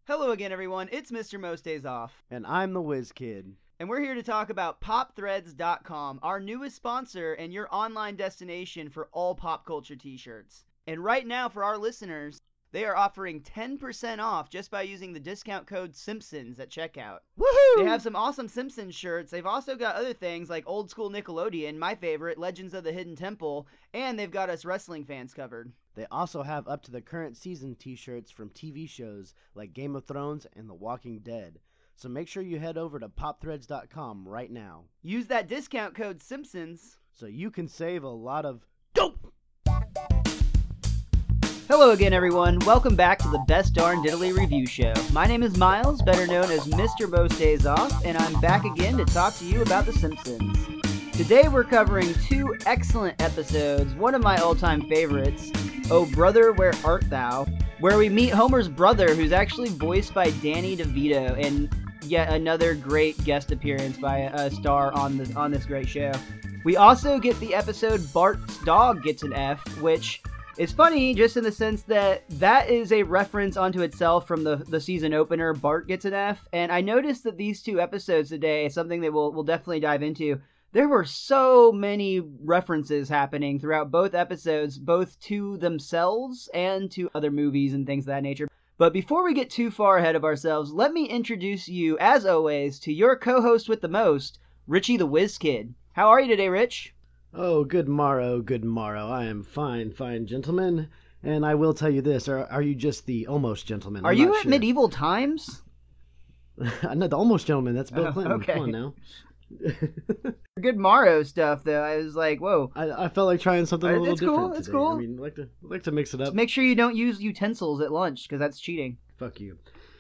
Hello again, everyone. It's Mr. Most Days Off. And I'm the WizKid. And we're here to talk about PopThreads.com, our newest sponsor and your online destination for all pop culture t-shirts. And right now, for our listeners, they are offering 10% off just by using the discount code Simpsons at checkout. Woohoo! They have some awesome Simpsons shirts. They've also got other things like old school Nickelodeon, my favorite, Legends of the Hidden Temple, and they've got us wrestling fans covered. They also have up to the current season t-shirts from TV shows like Game of Thrones and The Walking Dead. So make sure you head over to popthreads.com right now. Use that discount code Simpsons so you can save a lot of dope! Hello again, everyone. Welcome back to the Best Darn Diddly Review Show. My name is Miles, better known as Mr. Most Days Off, and I'm back again to talk to you about The Simpsons. Today we're covering two excellent episodes, one of my all-time favorites, Oh Brother, Where Art Thou?, where we meet Homer's brother, who's actually voiced by Danny DeVito, and yet another great guest appearance by a star on this great show. We also get the episode Bart's Dog Gets an F, which is funny just in the sense that that is a reference onto itself from the season opener, Bart Gets an F, and I noticed that these two episodes today, something that we'll definitely dive into, there were so many references happening throughout both episodes, both to themselves and to other movies and things of that nature. But before we get too far ahead of ourselves, let me introduce you, as always, to your co-host with the most, Richie the WizKid. How are you today, Rich? Oh, good morrow, good morrow. I am fine, gentlemen. And I will tell you this, are you just the almost gentleman? Are you at medieval times? No, the almost gentleman, that's Bill Clinton. Okay. Come on now. Good Morrow stuff, though. I was like, whoa. I felt like trying something a little different today. It's cool. I mean, like to mix it up. Just make sure you don't use utensils at lunch, because that's cheating. Fuck you.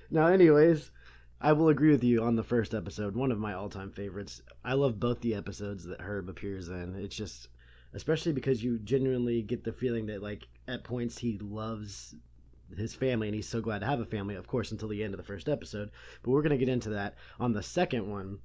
Now, anyways, I will agree with you on the first episode. One of my all-time favorites. I love both the episodes that Herb appears in. It's just, especially because you genuinely get the feeling that, like, at points he loves his family and he's so glad to have a family, of course, until the end of the first episode. But we're going to get into that. On the second one,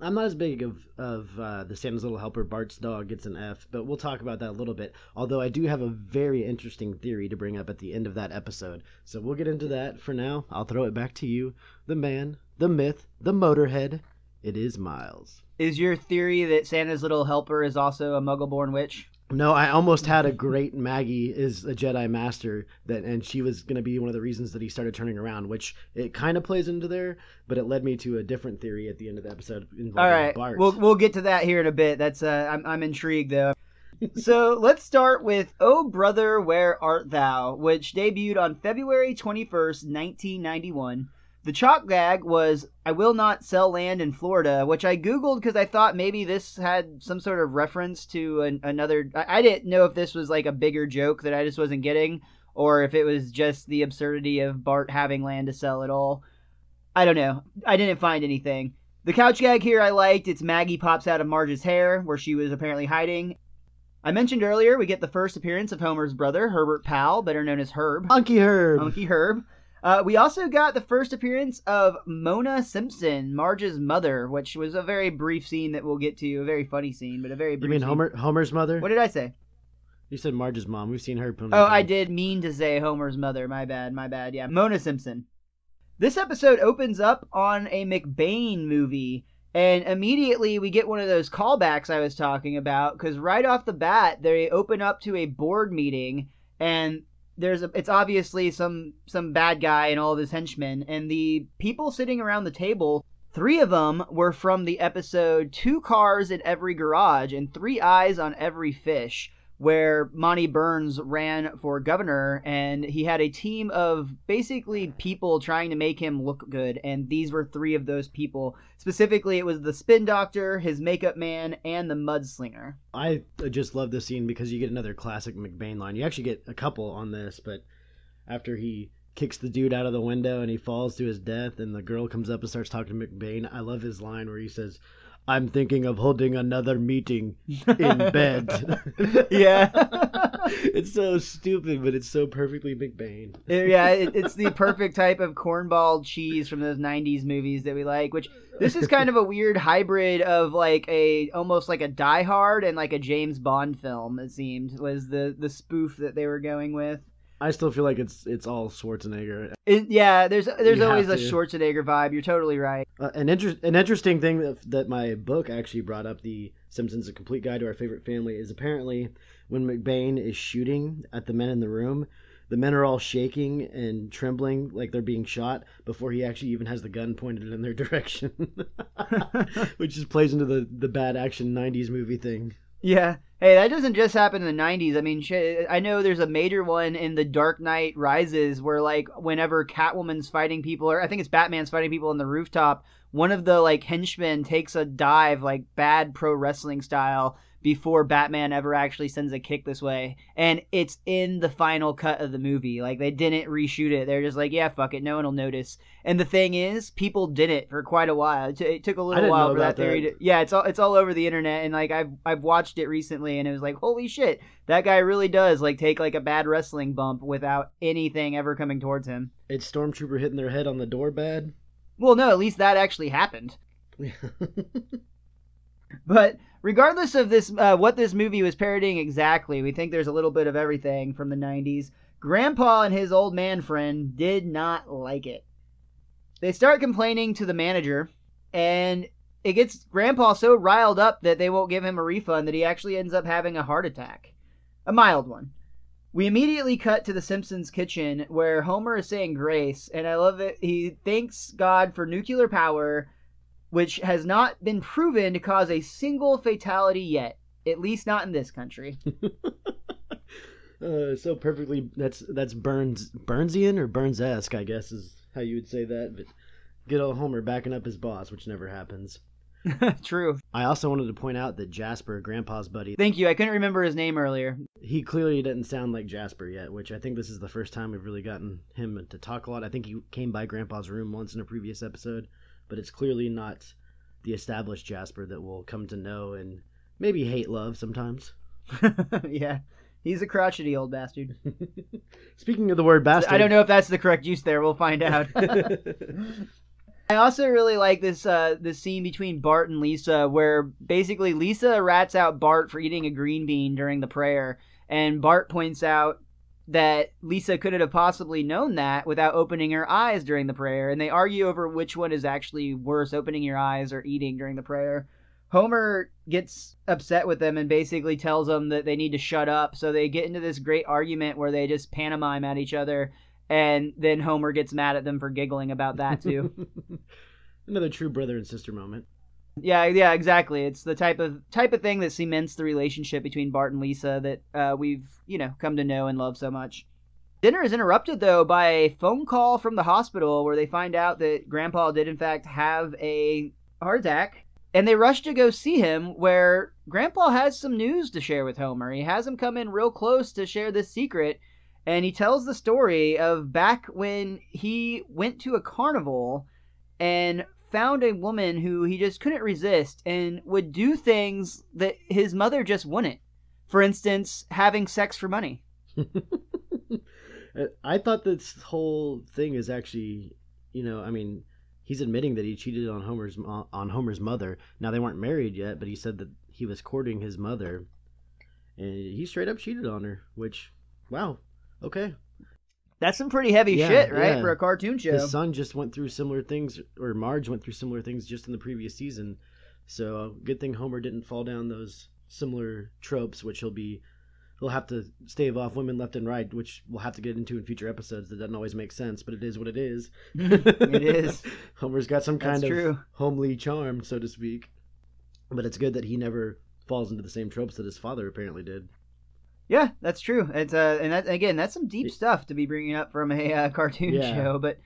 I'm not as big of the Santa's Little Helper, Bart's Dog Gets an F, but we'll talk about that a little bit. Although I do have a very interesting theory to bring up at the end of that episode. So we'll get into that. For now, I'll throw it back to you, the man, the myth, the motorhead. It is Miles. Is your theory that Santa's Little Helper is also a Muggle-born witch? No, I almost had a great Maggie is a Jedi Master, and she was going to be one of the reasons that he started turning around, which it kind of plays into there, but it led me to a different theory at the end of the episode involving Bart. We'll get to that here in a bit. That's I'm intrigued though. So let's start with Oh Brother, Where Art Thou?, which debuted on February 21st, 1991. The chalk gag was, I will not sell land in Florida, which I Googled because I thought maybe this had some sort of reference to another... I didn't know if this was like a bigger joke that I just wasn't getting, or if it was just the absurdity of Bart having land to sell at all. I don't know. I didn't find anything. The couch gag here I liked. It's Maggie pops out of Marge's hair, where she was apparently hiding. I mentioned earlier we get the first appearance of Homer's brother, Herbert Powell, better known as Herb. Unky Herb. Unky Herb. We also got the first appearance of Mona Simpson, Marge's mother, which was a very brief scene that we'll get to. A very funny scene, but a very brief scene. You mean Homer's mother? What did I say? You said Marge's mom. We've seen her. I did mean to say Homer's mother. My bad. Yeah, Mona Simpson. This episode opens up on a McBain movie, and immediately we get one of those callbacks I was talking about, because right off the bat, they open up to a board meeting, and it's obviously some bad guy and all of his henchmen, and the people sitting around the table, 3 of them were from the episode 2 Cars in Every Garage and 3 Eyes on Every Fish, where Monty Burns ran for governor, and he had a team of basically people trying to make him look good, and these were 3 of those people. Specifically, it was the Spin Doctor, his Makeup Man, and the Mudslinger. I just love this scene because you get another classic McBain line. You actually get a couple on this, but after he kicks the dude out of the window and he falls to his death and the girl comes up and starts talking to McBain, I love his line where he says, I'm thinking of holding another meeting in bed. Yeah. It's so stupid, but it's so perfectly McBain. Yeah, it's the perfect type of cornball cheese from those 90s movies that we like, which this is kind of a weird hybrid of like almost like a Die Hard and like a James Bond film, it seemed, was the spoof that they were going with. I still feel like it's all Schwarzenegger. Yeah, there's You always have a to. Schwarzenegger vibe. You're totally right. An interesting thing that my book actually brought up, the Simpsons: A Complete Guide to Our Favorite Family, is apparently when McBain is shooting at the men in the room, the men are all shaking and trembling like they're being shot before he actually even has the gun pointed in their direction, which just plays into the bad action '90s movie thing. Yeah. Hey, that doesn't just happen in the 90s. I mean, shit, I know there's a major one in The Dark Knight Rises where, like, whenever Catwoman's fighting people, or I think it's Batman's fighting people on the rooftop, one of the, like, henchmen takes a dive, like, bad pro wrestling style, before Batman ever actually sends a kick this way. And it's in the final cut of the movie. Like, they didn't reshoot it. They're just like, yeah, fuck it, no one will notice. And the thing is, people did it for quite a while. It took a little while for that theory to... Yeah, it's all over the internet, and, like, I've watched it recently, and it was like, holy shit, that guy really does, like, take, like, a bad wrestling bump without anything ever coming towards him. It's Stormtrooper hitting their head on the door bad? Well, no, at least that actually happened. But regardless of this, what this movie was parodying exactly, we think there's a little bit of everything from the 90s. Grandpa and his old man friend did not like it. They start complaining to the manager, and it gets Grandpa so riled up that they won't give him a refund that he actually ends up having a heart attack. A mild one. We immediately cut to the Simpsons kitchen where Homer is saying grace, and I love it. He thanks God for nuclear power, which has not been proven to cause a single fatality yet, at least not in this country. So perfectly, that's Burnsian or Burns-esque, I guess is how you would say that. But good old Homer backing up his boss, which never happens. True. I also wanted to point out that Jasper, Grandpa's buddy... Thank you, I couldn't remember his name earlier. He clearly didn't sound like Jasper yet, which I think this is the first time we've really gotten him to talk a lot. I think he came by Grandpa's room once in a previous episode, but it's clearly not the established Jasper that we'll come to know and maybe hate love sometimes. Yeah, he's a crotchety old bastard. Speaking of the word bastard... I don't know if that's the correct use there. We'll find out. I also really like this scene between Bart and Lisa where basically Lisa rats out Bart for eating a green bean during the prayer, and Bart points out that Lisa couldn't have possibly known that without opening her eyes during the prayer, and they argue over which one is actually worse, opening your eyes or eating during the prayer. Homer gets upset with them and basically tells them that they need to shut up, so they get into this great argument where they just pantomime at each other, and then Homer gets mad at them for giggling about that too. Another true brother and sister moment. Yeah, exactly. It's the type of thing that cements the relationship between Bart and Lisa that we've, come to know and love so much. Dinner is interrupted, though, by a phone call from the hospital where they find out that Grandpa did, in fact, have a heart attack. And they rush to go see him, where Grandpa has some news to share with Homer. He has him come in real close to share this secret, and he tells the story of back when he went to a carnival and found a woman who he just couldn't resist and would do things that his mother just wouldn't. For instance, having sex for money. I thought this whole thing is actually, he's admitting that he cheated on Homer's mother. Now, they weren't married yet, but he said that he was courting his mother, and he straight up cheated on her, which, wow, okay. That's some pretty heavy shit, right, for a cartoon show. His son just went through similar things, or Marge went through similar things just in the previous season. So good thing Homer didn't fall down those similar tropes, which he'll have to stave off women left and right, which we'll have to get into in future episodes. That doesn't always make sense, but it is what it is. It is. Homer's got some kind of homely charm, so to speak. But it's good that he never falls into the same tropes that his father apparently did. Yeah, that's true. It's and that, again, that's some deep stuff to be bringing up from a cartoon show. But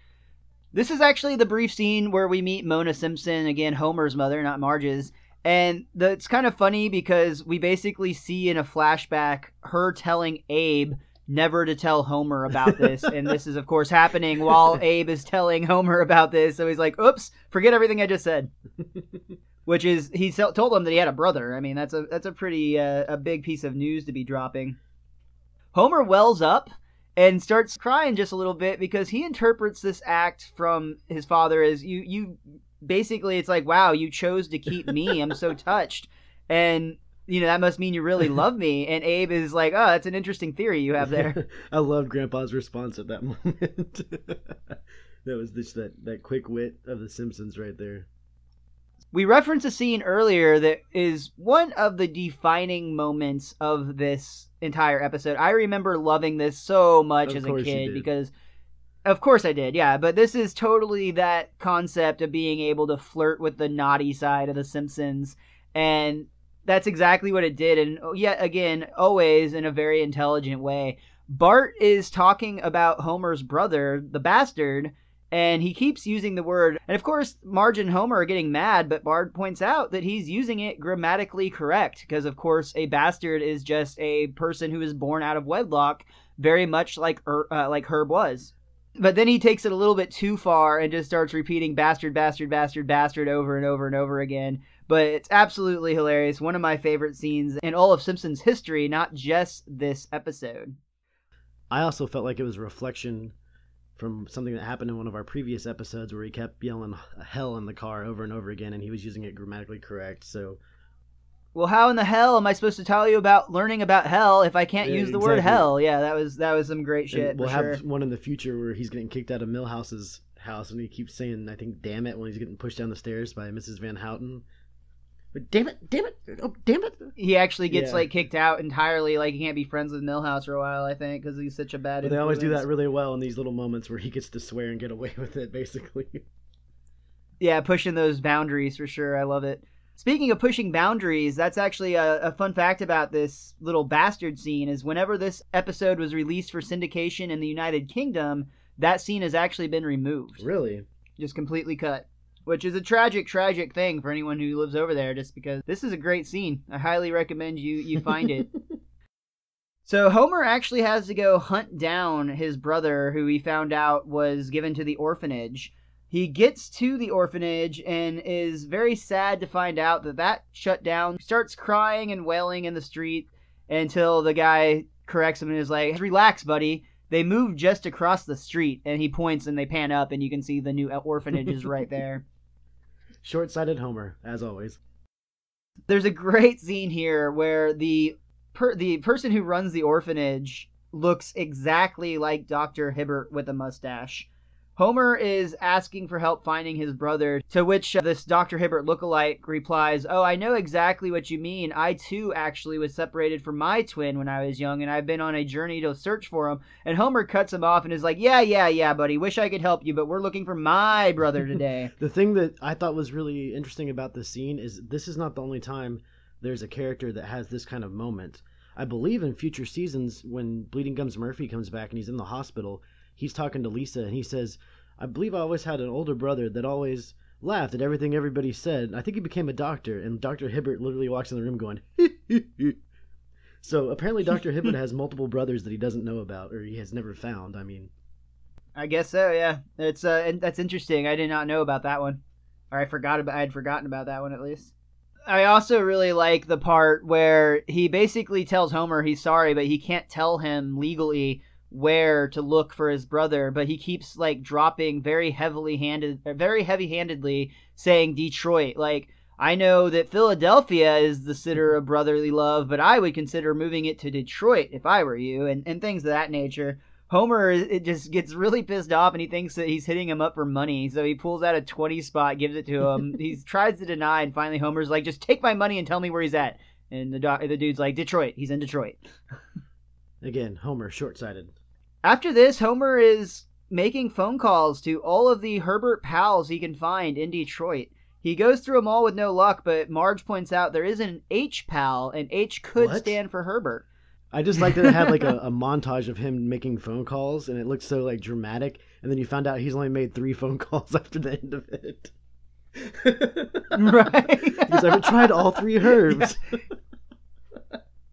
this is actually the brief scene where we meet Mona Simpson, again, Homer's mother, not Marge's. And it's kind of funny because we basically see in a flashback her telling Abe never to tell Homer about this. And this is, of course, happening while Abe is telling Homer about this. So he's like, oops, forget everything I just said. Which is, he told him that he had a brother. I mean, that's a pretty a big piece of news to be dropping. Homer wells up and starts crying just a little bit because he interprets this act from his father as you basically, it's like, wow, you chose to keep me. I'm so touched. And that must mean you really love me. And Abe is like, oh, that's an interesting theory you have there. I loved Grandpa's response at that moment. That was just that quick wit of the Simpsons right there. We referenced a scene earlier that is one of the defining moments of this entire episode. I remember loving this so much as a kid because, of course I did, yeah. But this is totally that concept of being able to flirt with the naughty side of The Simpsons. And that's exactly what it did. And yet again, always in a very intelligent way. Bart is talking about Homer's brother, the bastard, and he keeps using the word. And of course, Marge and Homer are getting mad, but Bart points out that he's using it grammatically correct. Because of course, a bastard is just a person who is born out of wedlock, very much like Herb was. But then he takes it a little bit too far and just starts repeating bastard, bastard, bastard, bastard over and over and over again. But it's absolutely hilarious. One of my favorite scenes in all of Simpsons history, not just this episode. I also felt like it was a reflection from something that happened in one of our previous episodes where he kept yelling hell in the car over and over again, and he was using it grammatically correct. So, well, how in the hell am I supposed to tell you about learning about hell if I can't use the word hell? Yeah, that was some great shit. And we'll have one in the future where he's getting kicked out of Milhouse's house, and he keeps saying, I think, damn it, when he's getting pushed down the stairs by Mrs. Van Houten. But damn it, oh, damn it. He actually gets kicked out entirely. Like, he can't be friends with Milhouse for a while, I think, because he's such a bad influence. They always do that really well in these little moments where he gets to swear and get away with it, basically. Yeah, pushing those boundaries for sure. I love it. Speaking of pushing boundaries, that's actually a fun fact about this little bastard scene is whenever this episode was released for syndication in the United Kingdom, that scene has actually been removed. Really? Just completely cut. Which is a tragic thing for anyone who lives over there, just because this is a great scene. I highly recommend you find it. So Homer actually has to go hunt down his brother, who he found out was given to the orphanage. He gets to the orphanage and is very sad to find out that shut down. Starts crying and wailing in the street until the guy corrects him and is like, relax, buddy. They moved just across the street, and he points and they pan up and you can see the new orphanage is right there. Short-sighted Homer, as always. There's a great scene here where the person who runs the orphanage looks exactly like Dr. Hibbert with a mustache. Homer is asking for help finding his brother, to which this Dr. Hibbert lookalike replies, oh, I know exactly what you mean. I, too, actually was separated from my twin when I was young, and I've been on a journey to search for him. And Homer cuts him off and is like, yeah, buddy, wish I could help you, but we're looking for my brother today. The thing that I thought was really interesting about this scene is this is not the only time there's a character that has this kind of moment. I believe in future seasons, when Bleeding Gums Murphy comes back and he's in the hospital, he's talking to Lisa and he says, I believe I always had an older brother that always laughed at everything everybody said. I think he became a doctor, and Dr. Hibbert literally walks in the room going, So apparently Dr. Hibbert has multiple brothers that he doesn't know about, or he has never found. I mean, I guess so, yeah. It's that's interesting. I did not know about that one. Or I had forgotten about that one, at least. I also really like the part where he basically tells Homer he's sorry, but he can't tell him legally where to look for his brother, but he keeps dropping very heavy-handedly saying Detroit. Like, I know that Philadelphia is the center of brotherly love, but I would consider moving it to Detroit if I were you, and things of that nature. Homer, it just gets really pissed off, and he thinks that he's hitting him up for money, so he pulls out a 20 spot, gives it to him. He tries to deny, and finally Homer's like, just take my money and tell me where he's at. And the dude's like, Detroit. He's in Detroit. Again, Homer, short-sighted. After this, Homer is making phone calls to all of the Herbert pals he can find in Detroit. He goes through them all with no luck, but Marge points out there is an H pal, and H could stand for Herbert. I just like that it had a montage of him making phone calls, and it looked so dramatic, and then you found out he's only made 3 phone calls after the end of it. Right? Because I've tried all 3 Herbs. Yeah.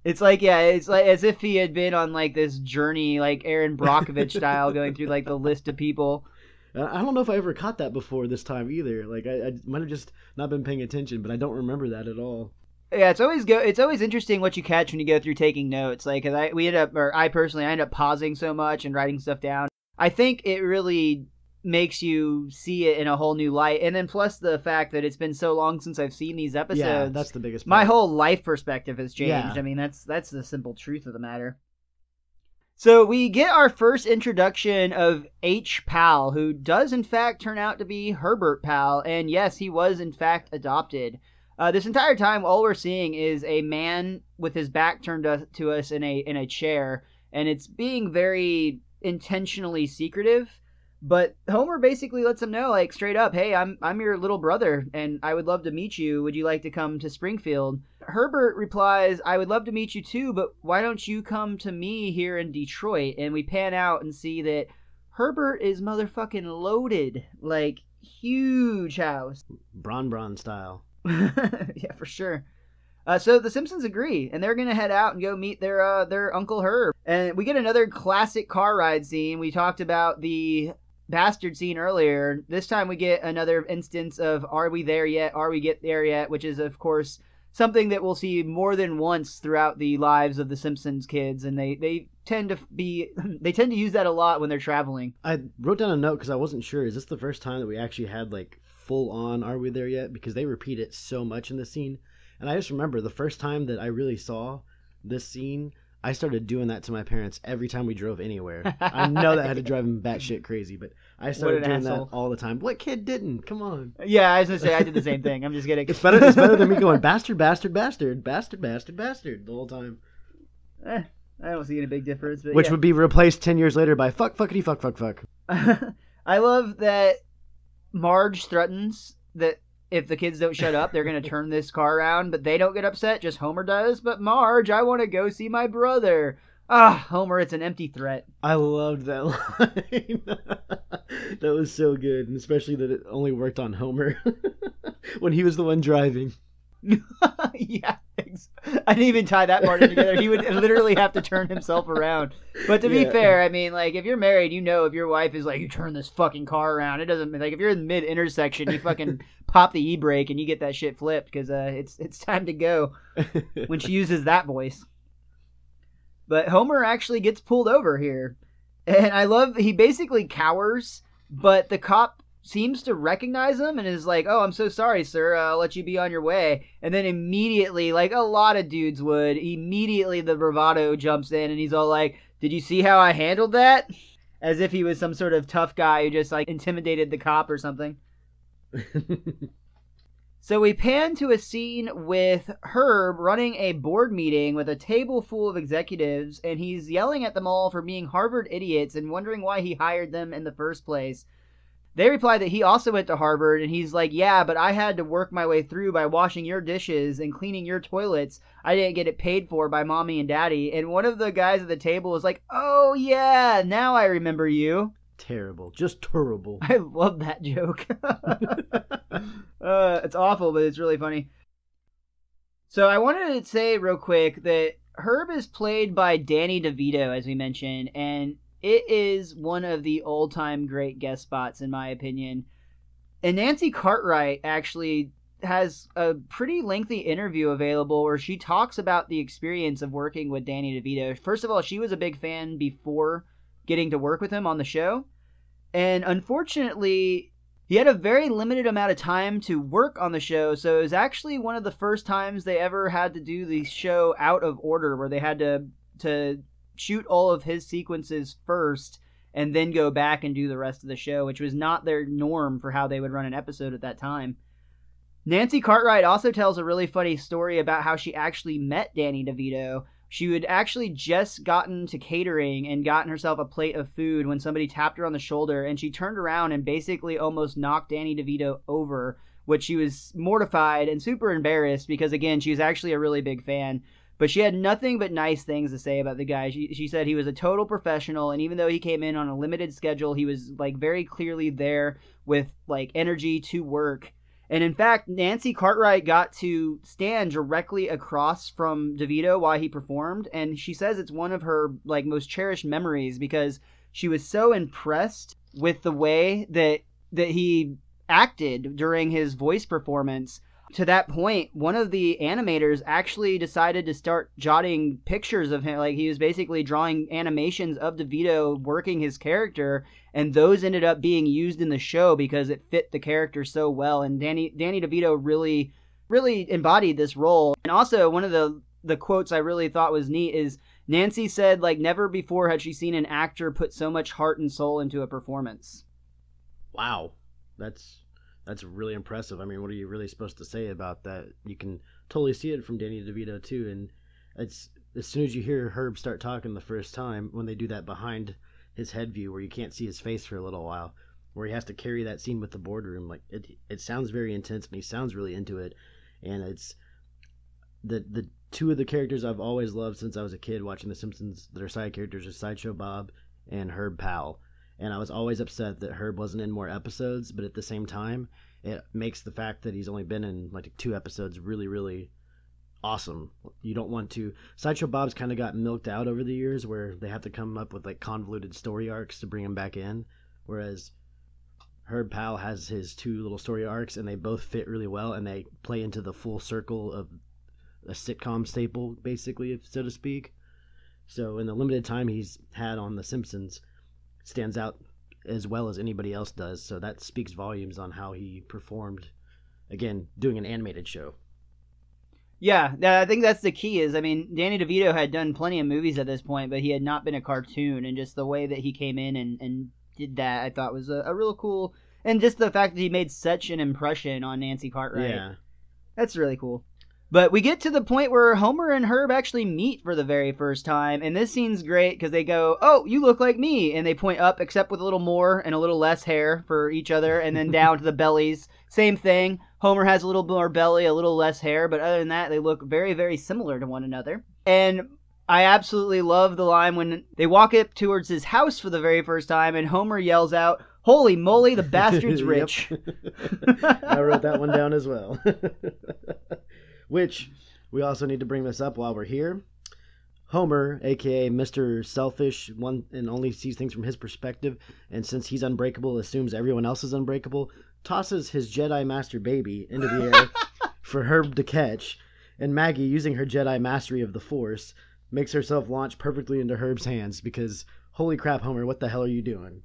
It's like as if he had been on this journey, Aaron Brockovich style, going through the list of people. I don't know if I ever caught that before this time either. I might have just not been paying attention, but I don't remember that at all. Yeah, it's always interesting what you catch when you go through taking notes. Cause I personally end up pausing so much and writing stuff down. I think it really makes you see it in a whole new light. And then plus the fact that it's been so long since I've seen these episodes. Yeah, that's the biggest part. My whole life perspective has changed. Yeah. I mean, that's the simple truth of the matter. So we get our first introduction of H. Pal, who does in fact turn out to be Herbert Pal. And yes, he was in fact adopted. This entire time, all we're seeing is a man with his back turned to us in a chair. And it's being very intentionally secretive. But Homer basically lets him know, like, straight up, hey, I'm your little brother, and I would love to meet you. Would you like to come to Springfield? Herbert replies, I would love to meet you too, but why don't you come to me here in Detroit? And we pan out and see that Herbert is motherfucking loaded. Like, huge house. Bron style. Yeah, for sure. So the Simpsons agree, and they're going to head out and go meet their Uncle Herb. And we get another classic car ride scene. We talked about the bastard scene earlier. This time we get another instance of are we there yet? Are we get there yet? Which is, of course, something that we'll see more than once throughout the lives of the Simpsons kids. And they tend to use that a lot when they're traveling. I wrote down a note because I wasn't sure. Is this the first time that we actually had like full on are we there yet? Because they repeat it so much in the scene. And I just remember the first time that I really saw this scene, I started doing that to my parents every time we drove anywhere. I know that had to drive them batshit crazy, but I started doing that all the time. What kid didn't? Come on. Yeah, I was going to say, I did the same thing. I'm just kidding. It's better than me going bastard, bastard, bastard, bastard, bastard, bastard the whole time. I don't see any big difference. But Which would be replaced 10 years later by fuck, fuckity, fuck, fuck, fuck. I love that Marge threatens that if the kids don't shut up, they're going to turn this car around, but they don't get upset, just Homer does. But Marge, I want to go see my brother. Ah, Homer, it's an empty threat. I loved that line. That was so good, and especially that it only worked on Homer when he was the one driving. Yeah, I didn't even tie that part together. He would literally have to turn himself around. But to be fair, I mean, like, if you're married, you know if your wife is like, you turn this fucking car around. It doesn't, like, if you're in mid-intersection, you fucking pop the e-brake and you get that shit flipped because it's time to go when she uses that voice. But Homer actually gets pulled over here. And I love, he basically cowers, but the cop seems to recognize him and is like, oh, I'm so sorry, sir. I'll let you be on your way. And then immediately, like a lot of dudes would, immediately the bravado jumps in and he's all like, did you see how I handled that? As if he was some sort of tough guy who just like intimidated the cop or something. So we pan to a scene with Herb running a board meeting with a table full of executives, and he's yelling at them all for being Harvard idiots and wondering why he hired them in the first place. They reply that he also went to Harvard, and he's like, yeah, but I had to work my way through by washing your dishes and cleaning your toilets. I didn't get it paid for by mommy and daddy. And one of the guys at the table is like, oh, yeah, now I remember you. Terrible. Just terrible. I love that joke. It's awful, but it's really funny. So I wanted to say real quick that Herb is played by Danny DeVito, as we mentioned, and it is one of the all-time great guest spots, in my opinion. And Nancy Cartwright actually has a pretty lengthy interview available where she talks about the experience of working with Danny DeVito. First of all, she was a big fan before getting to work with him on the show. And unfortunately, he had a very limited amount of time to work on the show, so it was actually one of the first times they ever had to do the show out of order, where they had to shoot all of his sequences first and then go back and do the rest of the show, which was not their norm for how they would run an episode at that time. Nancy Cartwright also tells a really funny story about how she actually met Danny DeVito. She had actually just gotten to catering and gotten herself a plate of food when somebody tapped her on the shoulder, and she turned around and basically almost knocked Danny DeVito over, which she was mortified and super embarrassed because, again, she was actually a really big fan. But she had nothing but nice things to say about the guy. She said he was a total professional, and even though he came in on a limited schedule, he was like very clearly there with like energy to work. And in fact, Nancy Cartwright got to stand directly across from DeVito while he performed, and she says it's one of her like most cherished memories because she was so impressed with the way that he acted during his voice performance. To that point, one of the animators actually decided to start jotting pictures of him. Like, he was basically drawing animations of DeVito working his character, and those ended up being used in the show because it fit the character so well. And Danny DeVito really embodied this role. And also, one of the quotes I really thought was neat is Nancy said, like, never before had she seen an actor put so much heart and soul into a performance. Wow. That's really impressive. I mean, what are you really supposed to say about that? You can totally see it from Danny DeVito too, and it's as soon as you hear Herb start talking the first time, when they do that behind his head view where you can't see his face for a little while, where he has to carry that scene with the boardroom, like it sounds very intense, and he sounds really into it, and it's the two of the characters I've always loved since I was a kid watching The Simpsons that are side characters are Sideshow Bob and Herb Powell. And I was always upset that Herb wasn't in more episodes, but at the same time, it makes the fact that he's only been in like 2 episodes really, really awesome. You don't want to... Sideshow Bob's kind of got milked out over the years where they have to come up with like convoluted story arcs to bring him back in, whereas Herb Powell has his 2 little story arcs, and they both fit really well, and they play into the full circle of a sitcom staple, basically, so to speak. So in the limited time he's had on The Simpsons, stands out as well as anybody else does, so that speaks volumes on how he performed, again, doing an animated show. Yeah, I think that's the key is, I mean, Danny DeVito had done plenty of movies at this point, but he had not been a cartoon, and just the way that he came in and did that, I thought was a real cool, and just the fact that he made such an impression on Nancy Cartwright. Yeah. That's really cool. But we get to the point where Homer and Herb actually meet for the very first time, and this scene's great because they go, "Oh, you look like me," and they point up, except with a little more and a little less hair for each other, and then down to the bellies. Same thing. Homer has a little more belly, a little less hair, but other than that, they look very, very similar to one another. And I absolutely love the line when they walk up towards his house for the very first time, and Homer yells out, "Holy moly, the bastard's rich." I wrote that one down as well. Which, we also need to bring this up while we're here. Homer, a.k.a. Mr. Selfish, one and only sees things from his perspective, and since he's unbreakable, assumes everyone else is unbreakable, tosses his Jedi Master baby into the air for Herb to catch, and Maggie, using her Jedi mastery of the Force, makes herself launch perfectly into Herb's hands because, holy crap, Homer, what the hell are you doing?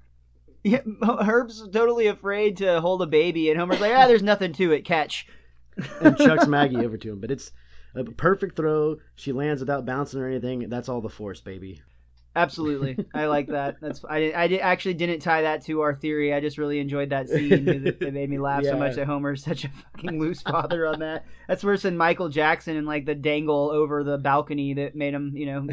Yeah, Herb's totally afraid to hold a baby, and Homer's like, there's nothing to it, catch. And chucks Maggie over to him. But it's a perfect throw. She lands without bouncing or anything. That's all the Force, baby. Absolutely. I like that. Actually didn't tie that to our theory. I just really enjoyed that scene. It made me laugh so much that Homer's such a fucking loose father on that. That's worse than Michael Jackson and like the dangle over the balcony that made him,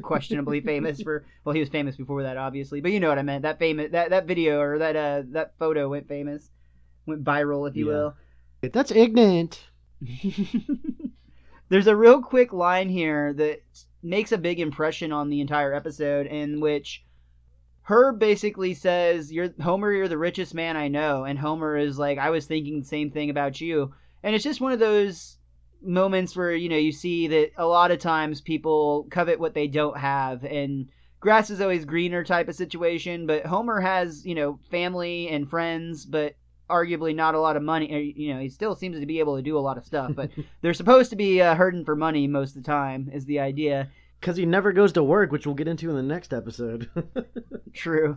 questionably famous for... Well, he was famous before that, obviously. But you know what I meant. That video or that photo went viral, if you will. That's ignorant. There's a real quick line here that makes a big impression on the entire episode, in which Herb basically says, Homer, you're the richest man I know. And Homer is like, I was thinking the same thing about you. And it's just one of those moments where, you see that a lot of times people covet what they don't have, and grass is always greener type of situation. But Homer has, family and friends, but arguably not a lot of money. He still seems to be able to do a lot of stuff, but they're supposed to be hurting for money most of the time, is the idea. Because he never goes to work, which we'll get into in the next episode. True.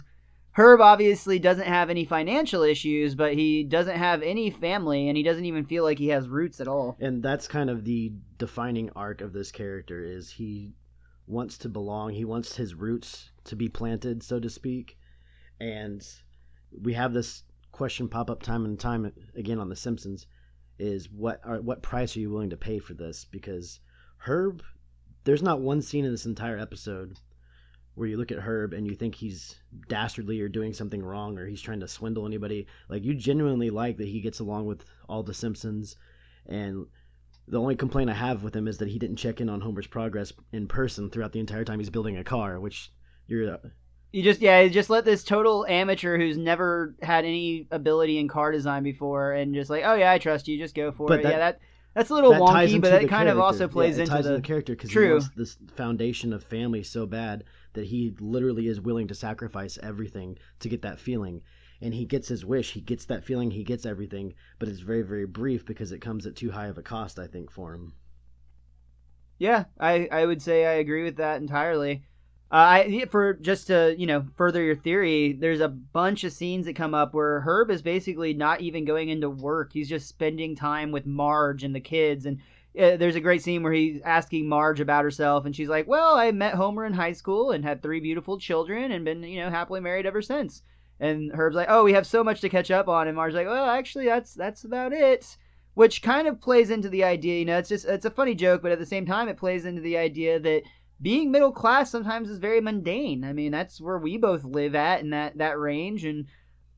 Herb obviously doesn't have any financial issues, but he doesn't have any family, and he doesn't even feel like he has roots at all. And that's kind of the defining arc of this character, is he wants to belong. He wants his roots to be planted, so to speak. And we have this question pop up time and time again on The Simpsons, is what price are you willing to pay for this? Because Herb, there's not one scene in this entire episode where you look at Herb and you think he's dastardly or doing something wrong or he's trying to swindle anybody. Like, you genuinely like that he gets along with all the Simpsons, and the only complaint I have with him is that he didn't check in on Homer's progress in person throughout the entire time he's building a car, which you just let this total amateur who's never had any ability in car design before and just like, oh yeah, I trust you, just go for it. That's a little wonky, but that kind of also plays into the character, because he wants this foundation of family so bad that he literally is willing to sacrifice everything to get that feeling. and he gets his wish. He gets that feeling, he gets everything, but it's very, very brief because it comes at too high of a cost, I think, for him. Yeah, I would say I agree with that entirely. For just to, further your theory, there's a bunch of scenes that come up where Herb is basically not even going into work. He's just spending time with Marge and the kids. And there's a great scene where he's asking Marge about herself, and she's like, well, I met Homer in high school and had 3 beautiful children and been, happily married ever since. And Herb's like, oh, we have so much to catch up on. And Marge's like, well, actually, that's about it. Which kind of plays into the idea, it's a funny joke, but at the same time, it plays into the idea that being middle class sometimes is very mundane. I mean, that's where we both live at in that range. And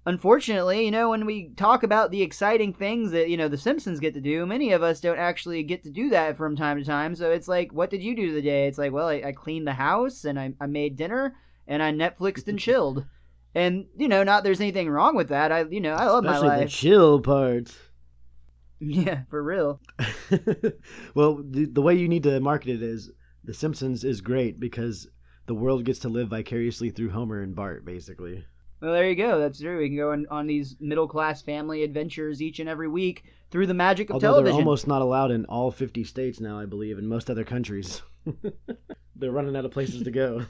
unfortunately, when we talk about the exciting things that, the Simpsons get to do, many of us don't actually get to do that from time to time. So it's like, what did you do today? It's like, well, I cleaned the house and I made dinner and I Netflixed and chilled. And, not there's anything wrong with that. I love my life. Especially the chill parts. Yeah, for real. Well, the way you need to market it is The Simpsons is great because the world gets to live vicariously through Homer and Bart, basically. Well, there you go. That's true. We can go on these middle-class family adventures each and every week through the magic of television. They're almost not allowed in all 50 states now, I believe, in most other countries. They're running out of places to go.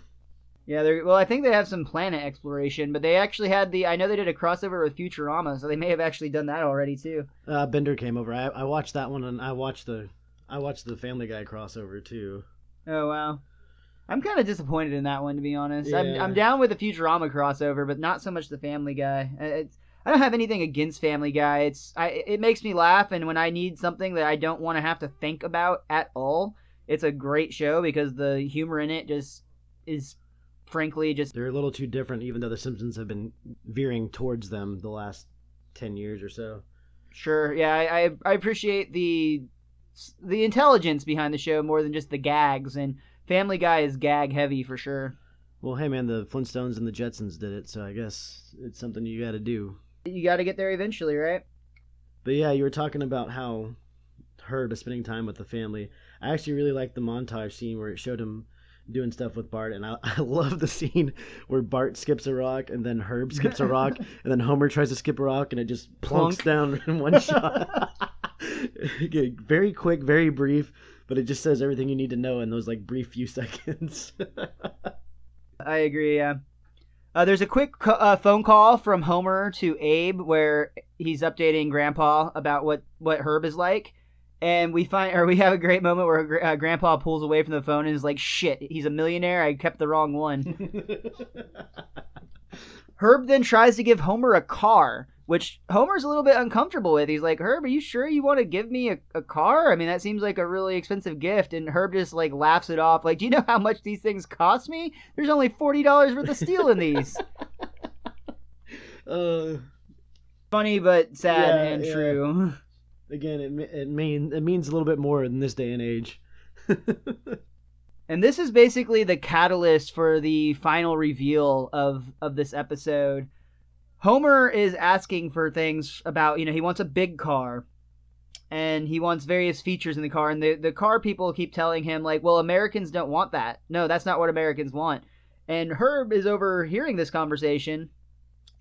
Yeah, I think they have some planet exploration, but they actually had I know they did a crossover with Futurama, so they may have actually done that already too. Bender came over. I watched that one, and I watched the Family Guy crossover too. Oh wow, I'm kind of disappointed in that one, to be honest. Yeah. I'm down with the Futurama crossover, but not so much the Family Guy. I don't have anything against Family Guy. It makes me laugh, and when I need something that I don't want to have to think about at all, it's a great show because the humor in it just is. Frankly, they're a little too different, even though The Simpsons have been veering towards them the last 10 years or so. Sure, yeah, I appreciate the intelligence behind the show more than just the gags, and Family Guy is gag heavy for sure. Well, hey man, the Flintstones and the Jetsons did it, so I guess it's something you gotta do. You gotta get there eventually, right? But yeah, you were talking about how Herb is spending time with the family. I actually really liked the montage scene where it showed him doing stuff with Bart, and I love the scene where Bart skips a rock and then Herb skips a rock and then Homer tries to skip a rock and it just plunks down in one shot. Very quick, very brief, but it just says everything you need to know in those brief few seconds. I agree, yeah. There's a quick phone call from Homer to Abe where he's updating Grandpa about what Herb is like. And we have a great moment where Grandpa pulls away from the phone and is like, shit, he's a millionaire, I kept the wrong one. Herb then tries to give Homer a car, which Homer's a little bit uncomfortable with. He's like, Herb, are you sure you want to give me a car? I mean, that seems like a really expensive gift. And Herb just laughs it off. Do you know how much these things cost me? There's only $40 worth of steel in these. Funny but sad and true. Again, it means a little bit more in this day and age. And this is basically the catalyst for the final reveal of this episode. Homer is asking for things about, he wants a big car. And he wants various features in the car. And the car people keep telling him, well, Americans don't want that. No, that's not what Americans want. And Herb is overhearing this conversation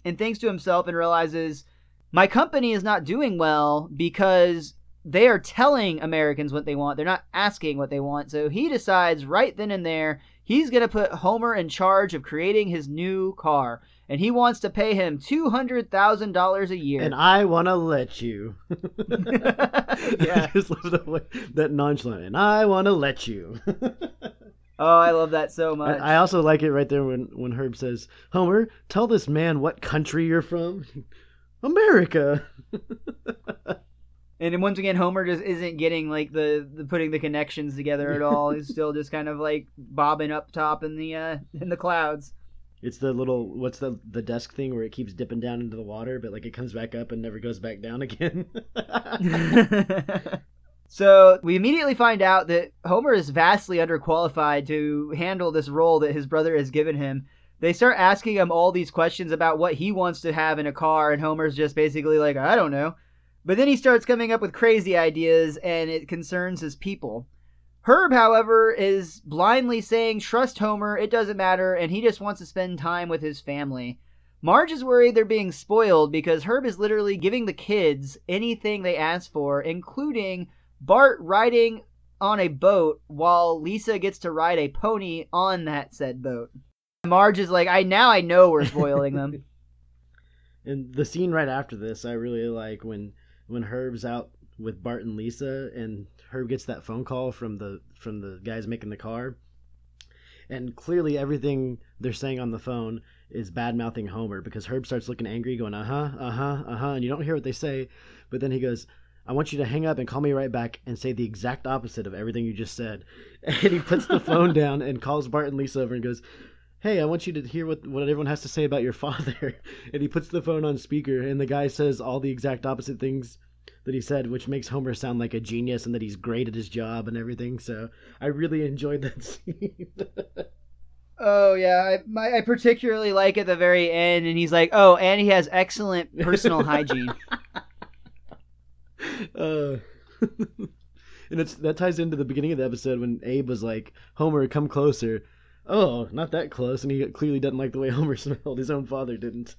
and thinks to himself and realizes, my company is not doing well because they are telling Americans what they want. They're not asking what they want. So he decides right then and there, he's going to put Homer in charge of creating his new car. And he wants to pay him $200,000 a year. And I want to let you. Yeah. I just love that nonchalant. And I want to let you. Oh, I love that so much. I also like it right there when Herb says, Homer, tell this man what country you're from. America. And then once again, Homer just isn't getting the putting the connections together at all. He's still just kind of bobbing up top in the clouds. It's the little what's the desk thing where it keeps dipping down into the water, but it comes back up and never goes back down again. So we immediately find out that Homer is vastly underqualified to handle this role that his brother has given him. They start asking him all these questions about what he wants to have in a car, and Homer's just basically I don't know. But then he starts coming up with crazy ideas, and it concerns his people. Herb, however, is blindly saying, trust Homer, it doesn't matter, and he just wants to spend time with his family. Marge is worried they're being spoiled because Herb is literally giving the kids anything they ask for, including Bart riding on a boat while Lisa gets to ride a pony on that said boat. Marge is like, I know we're spoiling them. And the scene right after this, I really like when Herb's out with Bart and Lisa, and Herb gets that phone call from the guys making the car, and clearly everything they're saying on the phone is bad-mouthing Homer, because Herb starts looking angry, going, and you don't hear what they say, but then he goes, I want you to hang up and call me right back and say the exact opposite of everything you just said. And he puts the phone down and calls Bart and Lisa over and goes, hey, I want you to hear what everyone has to say about your father. And he puts the phone on speaker, and the guy says all the exact opposite things that he said, which makes Homer sound like a genius and that he's great at his job and everything. So I really enjoyed that scene. Oh, yeah. I particularly like at the very end, and he's like, oh, and he has excellent personal hygiene. And that ties into the beginning of the episode when Abe was like, Homer, come closer. Oh, not that close. And he clearly doesn't like the way Homer smelled. His own father didn't.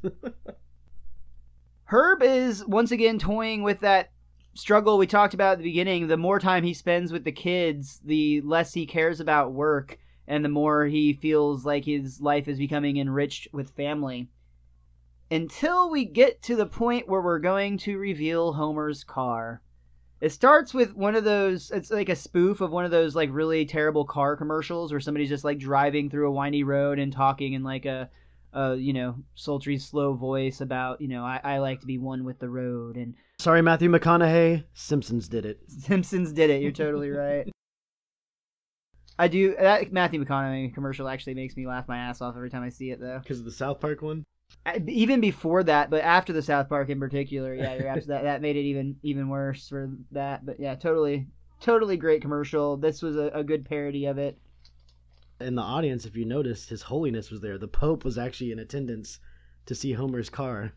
Herb is once again toying with that struggle we talked about at the beginning. The more time he spends with the kids, the less he cares about work, and the more he feels like his life is becoming enriched with family. Until we get to the point where we're going to reveal Homer's car. It starts with one of those, it's like a spoof of one of those like really terrible car commercials where somebody's just like driving through a windy road and talking in like a sultry, slow voice about, I like to be one with the road. And sorry, Matthew McConaughey, Simpsons did it. Simpsons did it. You're totally right. That Matthew McConaughey commercial actually makes me laugh my ass off every time I see it, though. Because of the South Park one? Even before that, but after the South Park in particular, yeah, you're absolutely, that made it even worse for that. But yeah, totally great commercial. This was a good parody of it. In the audience, if you noticed, His Holiness was there. The Pope was actually in attendance to see Homer's car.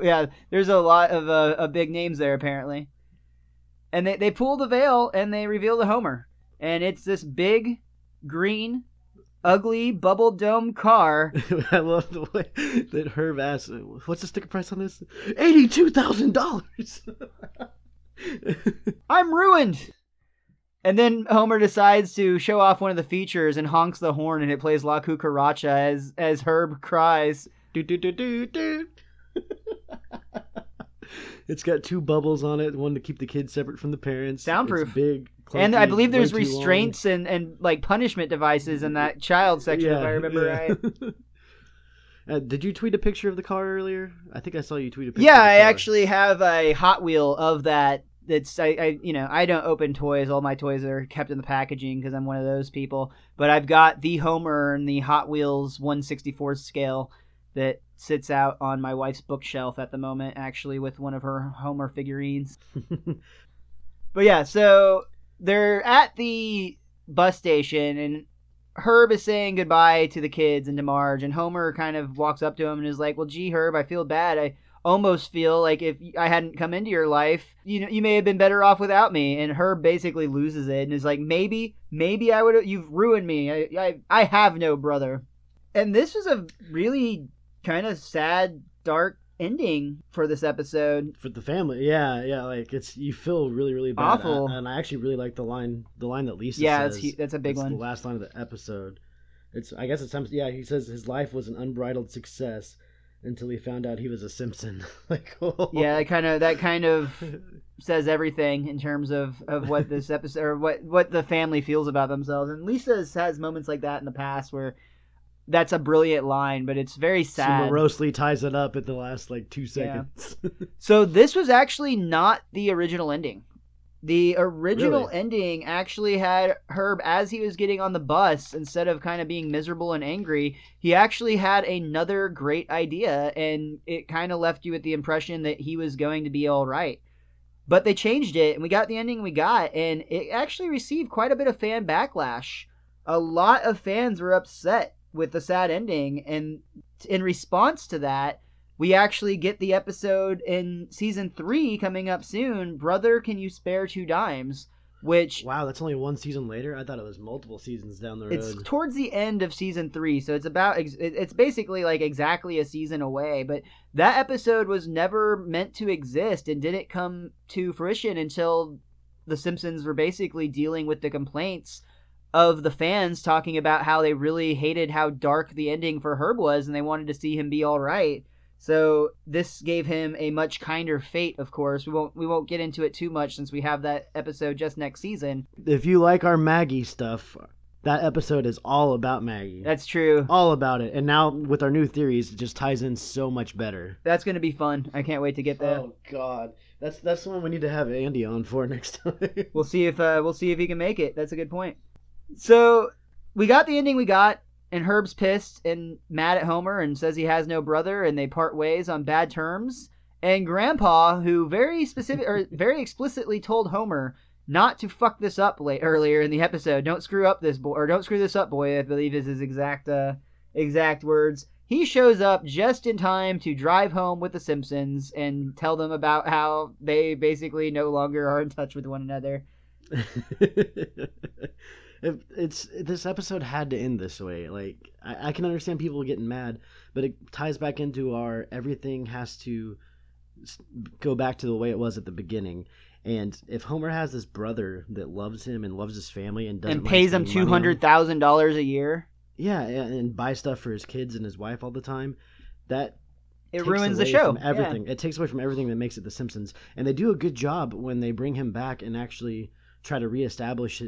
Yeah, there's a lot of big names there apparently. And they pull the veil and they reveal the Homer, and it's this big green, ugly bubble dome car. I love the way that Herb asks, what's the sticker price on this? $82,000. I'm ruined. And then Homer decides to show off one of the features and honks the horn, and it plays La Cucaracha as Herb cries. Do, do, do, do, do. It's got two bubbles on it, one to keep the kids separate from the parents. Soundproof. It's big. Clunky, and I believe there's restraints and like punishment devices in that child section, if I remember right. Did you tweet a picture of the car earlier? I think I saw you tweet a picture. Yeah, of the car. I actually have a Hot Wheel of that. That's I don't open toys. All my toys are kept in the packaging because I'm one of those people. But I've got the Homer and the Hot Wheels 1/64 scale that sits out on my wife's bookshelf at the moment, actually, with one of her Homer figurines. But yeah, so they're at the bus station, and Herb is saying goodbye to the kids and to Marge, and Homer kind of walks up to him and is like, well, gee, Herb, I feel bad. I almost feel like if I hadn't come into your life, you may have been better off without me. And Herb basically loses it and is like, maybe I would have, you've ruined me. I have no brother. And this was a really kind of sad, dark ending for this episode. For the family, yeah, like you feel really, really bad. Awful. And I actually really like the line that Lisa says. Yeah, that's a big one. The last line of the episode. He says his life was an unbridled success until he found out he was a Simpson. Like, oh. Yeah, that kind of says everything in terms of what this episode, or what the family feels about themselves. And Lisa has moments like that in the past where that's a brilliant line, but it's very sad. She morosely ties it up at the last 2 seconds. Yeah. So this was actually not the original ending. The original ending actually had Herb, as he was getting on the bus, instead of kind of being miserable and angry, he actually had another great idea, and it kind of left you with the impression that he was going to be all right. But they changed it, and we got the ending we got, and it actually received quite a bit of fan backlash. A lot of fans were upset with the sad ending, and in response to that, we actually get the episode in season 3 coming up soon, Brother, Can You Spare 2 Dimes? which... Wow, that's only one season later? I thought it was multiple seasons down the road. It's towards the end of season 3, so it's basically like exactly a season away, but that episode was never meant to exist and didn't come to fruition until the Simpsons were basically dealing with the complaints of the fans talking about how they really hated how dark the ending for Herb was and they wanted to see him be all right. So this gave him a much kinder fate, of course. We won't get into it too much since we have that episode just next season. If you like our Maggie stuff, that episode is all about Maggie. That's true. All about it. And now with our new theories, it just ties in so much better. That's going to be fun. I can't wait to get there. Oh God. That's the one we need to have Andy on for next time. We'll see if he can make it. That's a good point. So, we got the ending we got, and Herb's pissed and mad at Homer and says he has no brother, and they part ways on bad terms. And Grandpa, who very explicitly told Homer not to fuck this up earlier in the episode, don't screw this up, boy, I believe is his exact words. He shows up just in time to drive home with the Simpsons and tell them about how they basically no longer are in touch with one another. This episode had to end this way. Like, I can understand people getting mad, but it ties back into our everything has to go back to the way it was at the beginning. And if Homer has this brother that loves him and loves his family and pays him $200,000 a year, and buys stuff for his kids and his wife all the time, that it ruins the show. Everything. Yeah. It takes away from everything that makes it The Simpsons. And they do a good job when they bring him back and actually try to reestablish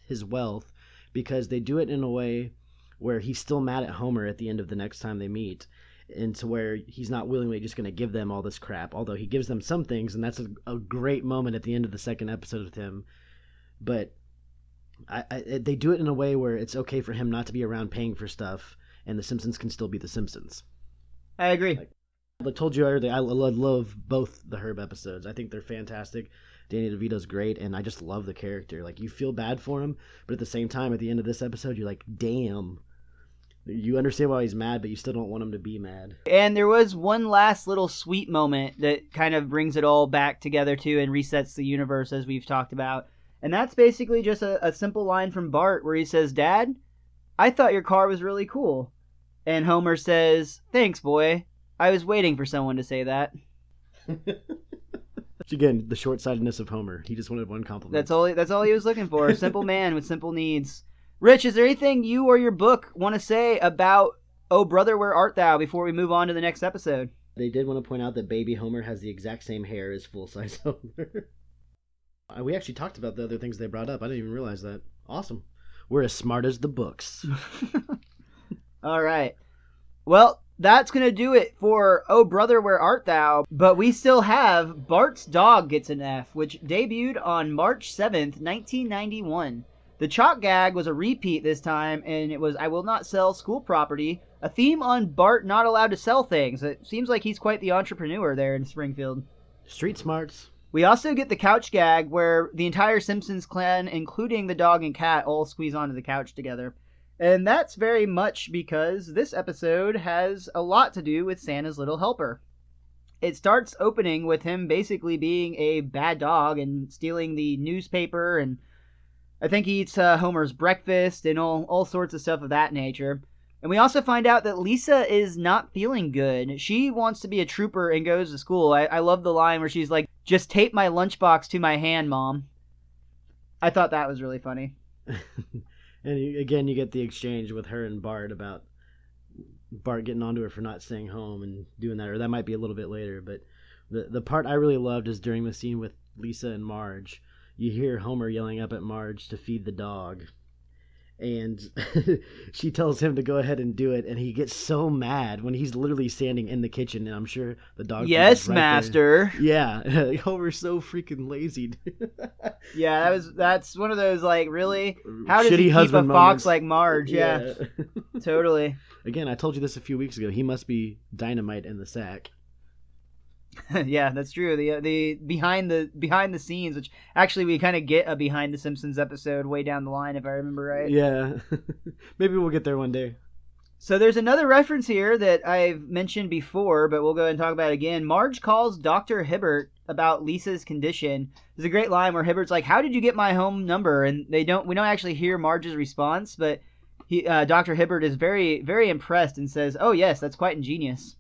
his wealth, because they do it in a way where he's still mad at Homer at the end of the next time they meet, and to where he's not willingly just going to give them all this crap, although he gives them some things, and that's a great moment at the end of the second episode with him. But they do it in a way where it's okay for him not to be around paying for stuff, and the Simpsons can still be the Simpsons. I agree. I told you earlier, I love both the Herb episodes. I think they're fantastic. Danny DeVito's great, and I just love the character. Like, you feel bad for him, but at the same time, at the end of this episode, you're like, damn. You understand why he's mad, but you still don't want him to be mad. And there was one last little sweet moment that kind of brings it all back together, too, and resets the universe, as we've talked about. And that's basically just a simple line from Bart where he says, "Dad, I thought your car was really cool." And Homer says, "Thanks, boy. I was waiting for someone to say that." Again, the short-sightedness of Homer. He just wanted one compliment. That's all he was looking for. A simple man with simple needs. Rich, is there anything you or your book want to say about Oh Brother, Where Art Thou before we move on to the next episode? They did want to point out that baby Homer has the exact same hair as full-size Homer. We actually talked about the other things they brought up. I didn't even realize that. Awesome. We're as smart as the books. All right. Well, that's going to do it for Oh Brother, Where Art Thou? But we still have Bart's Dog Gets an F, which debuted on March 7th, 1991. The chalk gag was a repeat this time, and it was I will not sell school property, a theme on Bart not allowed to sell things. It seems like he's quite the entrepreneur there in Springfield. Street smarts. We also get the couch gag where the entire Simpsons clan, including the dog and cat, all squeeze onto the couch together. And that's very much because this episode has a lot to do with Santa's Little Helper. It starts opening with him basically being a bad dog and stealing the newspaper, and I think he eats Homer's breakfast and all sorts of stuff of that nature. And we also find out that Lisa is not feeling good. She wants to be a trooper and goes to school. I love the line where she's like, "Just tape my lunchbox to my hand, Mom." I thought that was really funny. And again, you get the exchange with her and Bart about Bart getting onto her for not staying home and doing that, or that might be a little bit later. But the part I really loved is during the scene with Lisa and Marge. You hear Homer yelling up at Marge to feed the dog. And she tells him to go ahead and do it, and he gets so mad when he's literally standing in the kitchen, and I'm sure the dog... Yes, right master. There. Yeah, Homer's so freaking lazy. Yeah, that's one of those, like, really? How does he keep a fox moments. like Marge? Yeah. Totally. Again, I told you this a few weeks ago. He must be dynamite in the sack. Yeah, that's true. The behind the scenes, which actually we kind of get a behind the Simpsons episode way down the line, if I remember right. Yeah, maybe we'll get there one day. So there's another reference here that I've mentioned before, but we'll go ahead and talk about it again. Marge calls Dr. Hibbert about Lisa's condition. There's a great line where Hibbert's like, "How did you get my home number?" And we don't actually hear Marge's response, but Dr. Hibbert is very, very impressed and says, "Oh yes, that's quite ingenious."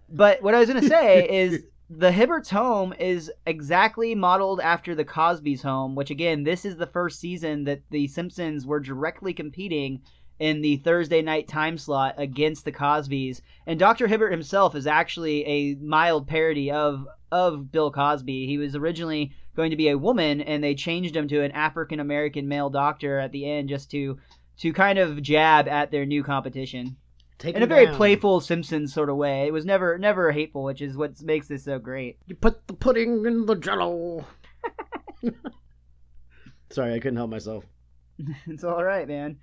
But what I was going to say is the Hibbert's home is exactly modeled after the Cosby's home, which again, this is the first season that the Simpsons were directly competing in the Thursday night time slot against the Cosbys. And Dr. Hibbert himself is actually a mild parody of Bill Cosby. He was originally going to be a woman, and they changed him to an African-American male doctor at the end just to kind of jab at their new competition. In a very playful Simpsons sort of way. It was never hateful, which is what makes this so great. You put the pudding in the jello. Sorry, I couldn't help myself. It's all right, man.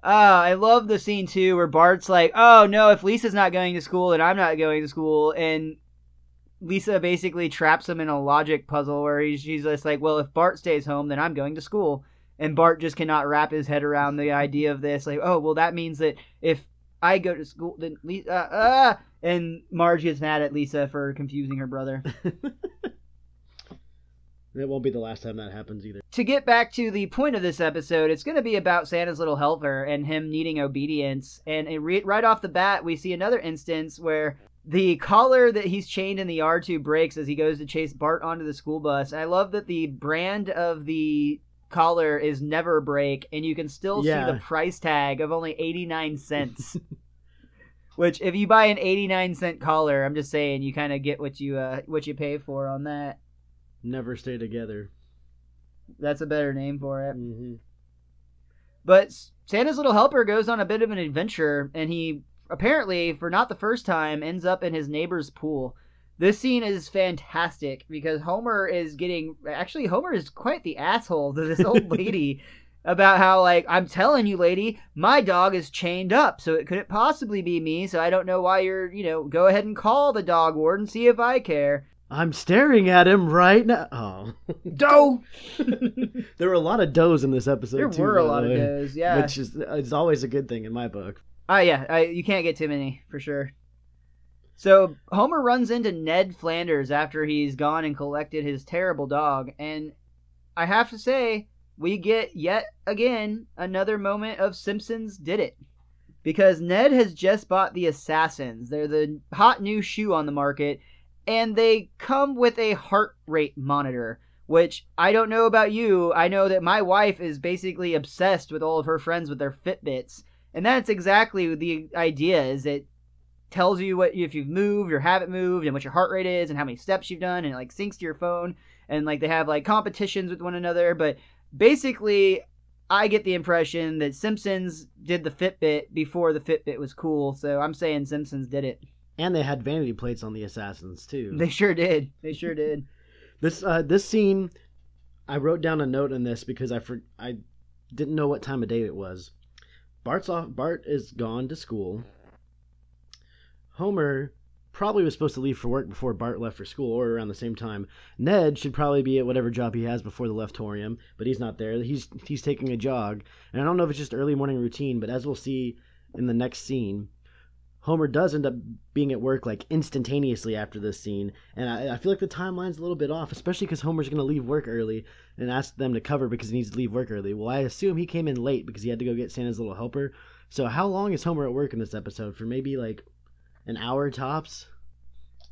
I love the scene, too, where Bart's like, "Oh, no, if Lisa's not going to school, then I'm not going to school." And Lisa basically traps him in a logic puzzle where she's just like, "Well, if Bart stays home, then I'm going to school." And Bart just cannot wrap his head around the idea of this. Like, "Oh, well, that means that if I go to school, then Lisa, and Marge gets mad at Lisa for confusing her brother. It won't be the last time that happens either. To get back to the point of this episode, it's going to be about Santa's little helper and him needing obedience. And right off the bat, we see another instance where the collar that he's chained in the yard to breaks as he goes to chase Bart onto the school bus. I love that the brand of the collar is Never Break, and you can still see the price tag of only 89 cents. Which, if you buy an 89-cent collar, I'm just saying, you kind of get what you pay for on that. Never stay together. That's a better name for it. Mm-hmm. But Santa's little helper goes on a bit of an adventure, and he apparently, for not the first time, ends up in his neighbor's pool. This scene is fantastic because Homer is quite the asshole to this old lady about how, like, "I'm telling you, lady, my dog is chained up, so it couldn't possibly be me, so I don't know why you're, go ahead and call the dog warden, see if I care." I'm staring at him right now. Oh. Doe! There were a lot of does in this episode, There were a lot of does, yeah. Which is always a good thing in my book. You can't get too many, for sure. So, Homer runs into Ned Flanders after he's gone and collected his terrible dog, and I have to say, we get yet again another moment of Simpsons did it. Because Ned has just bought the Assassins. They're the hot new shoe on the market, and they come with a heart rate monitor, which I don't know about you. I know that my wife is basically obsessed with all of her friends with their Fitbits, and that's exactly the idea, is it tells you if you've moved or haven't moved and what your heart rate is and how many steps you've done, and it like syncs to your phone, and like they have like competitions with one another. But basically, I get the impression that Simpsons did the Fitbit before the Fitbit was cool, so I'm saying Simpsons did it. And they had vanity plates on the Assassins too. They sure did. This scene, I wrote down a note on this because I didn't know what time of day it was. Bart is gone to school. Homer probably was supposed to leave for work before Bart left for school, or around the same time. Ned should probably be at whatever job he has before the leftorium, but he's not there. He's taking a jog, and I don't know if it's just early morning routine, but as we'll see in the next scene, Homer does end up being at work like instantaneously after this scene, and I feel like the timeline's a little bit off, especially because Homer's going to leave work early and ask them to cover because he needs to leave work early. Well, I assume he came in late because he had to go get Santa's little helper. So how long is Homer at work in this episode? For maybe like an hour tops?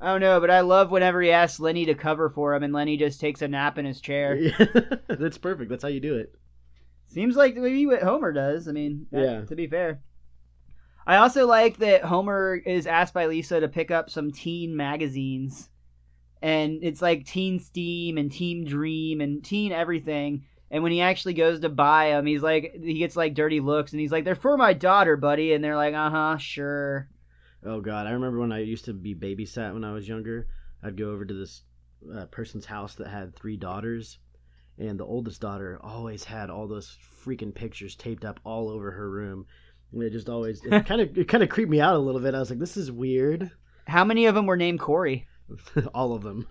I don't know, but I love whenever he asks Lenny to cover for him and Lenny just takes a nap in his chair. Yeah, that's perfect. That's how you do it. Seems like maybe what Homer does. I mean, yeah. To be fair. I also like that Homer is asked by Lisa to pick up some teen magazines. And it's like Teen Steam and Teen Dream and Teen Everything. And when he actually goes to buy them, he gets like dirty looks. And he's like, "They're for my daughter, buddy." And they're like, "Uh-huh, sure." Oh, God. I remember when I used to be babysat when I was younger. I'd go over to this person's house that had 3 daughters. And the oldest daughter always had all those freaking pictures taped up all over her room. And it kind of creeped me out a little bit. I was like, this is weird. How many of them were named Corey? All of them.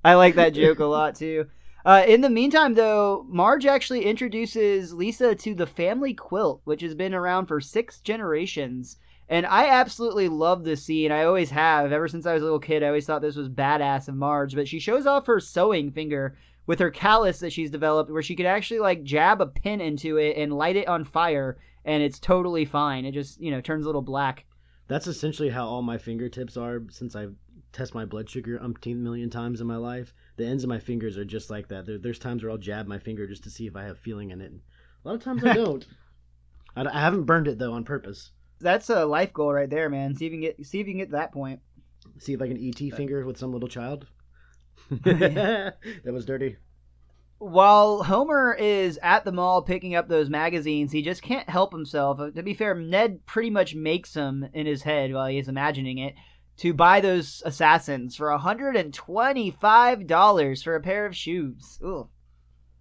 I like that joke a lot, too. In the meantime, though, Marge actually introduces Lisa to the family quilt, which has been around for 6 generations. And I absolutely love this scene. I always have. Ever since I was a little kid, I always thought this was badass of Marge. But she shows off her sewing finger with her callus that she's developed, where she could actually like jab a pin into it and light it on fire, and it's totally fine. It just, turns a little black. That's essentially how all my fingertips are since I've tested my blood sugar umpteen million times in my life. The ends of my fingers are just like that. There's times where I'll jab my finger just to see if I have feeling in it. A lot of times I don't. I haven't burned it, though, on purpose. That's a life goal right there, man. See if you can get to that point. See if I can ET finger with some little child. That was dirty. While Homer is at the mall picking up those magazines, he just can't help himself. To be fair, Ned pretty much makes him in his head while he's imagining it to buy those assassins for $125 for a pair of shoes. Ugh.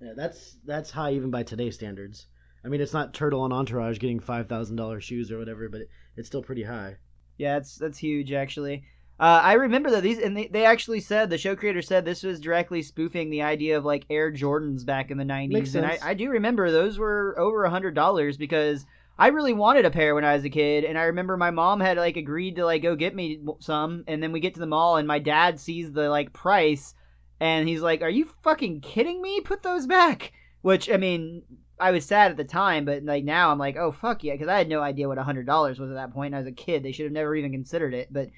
Yeah, that's high even by today's standards. I mean, it's not Turtle and Entourage getting $5,000 shoes or whatever, but it's still pretty high. Yeah, that's huge, actually. I remember that they actually said, the show creator said this was directly spoofing the idea of like Air Jordans back in the 90s. Makes sense. And I do remember those were over $100 because I really wanted a pair when I was a kid. And I remember my mom had like agreed to like go get me some. And then we get to the mall and my dad sees the like price and he's like, "Are you fucking kidding me? Put those back." Which, I mean, I was sad at the time, but like now I'm like, oh fuck yeah, because I had no idea what $100 was at that point. And I was a kid; they should have never even considered it. But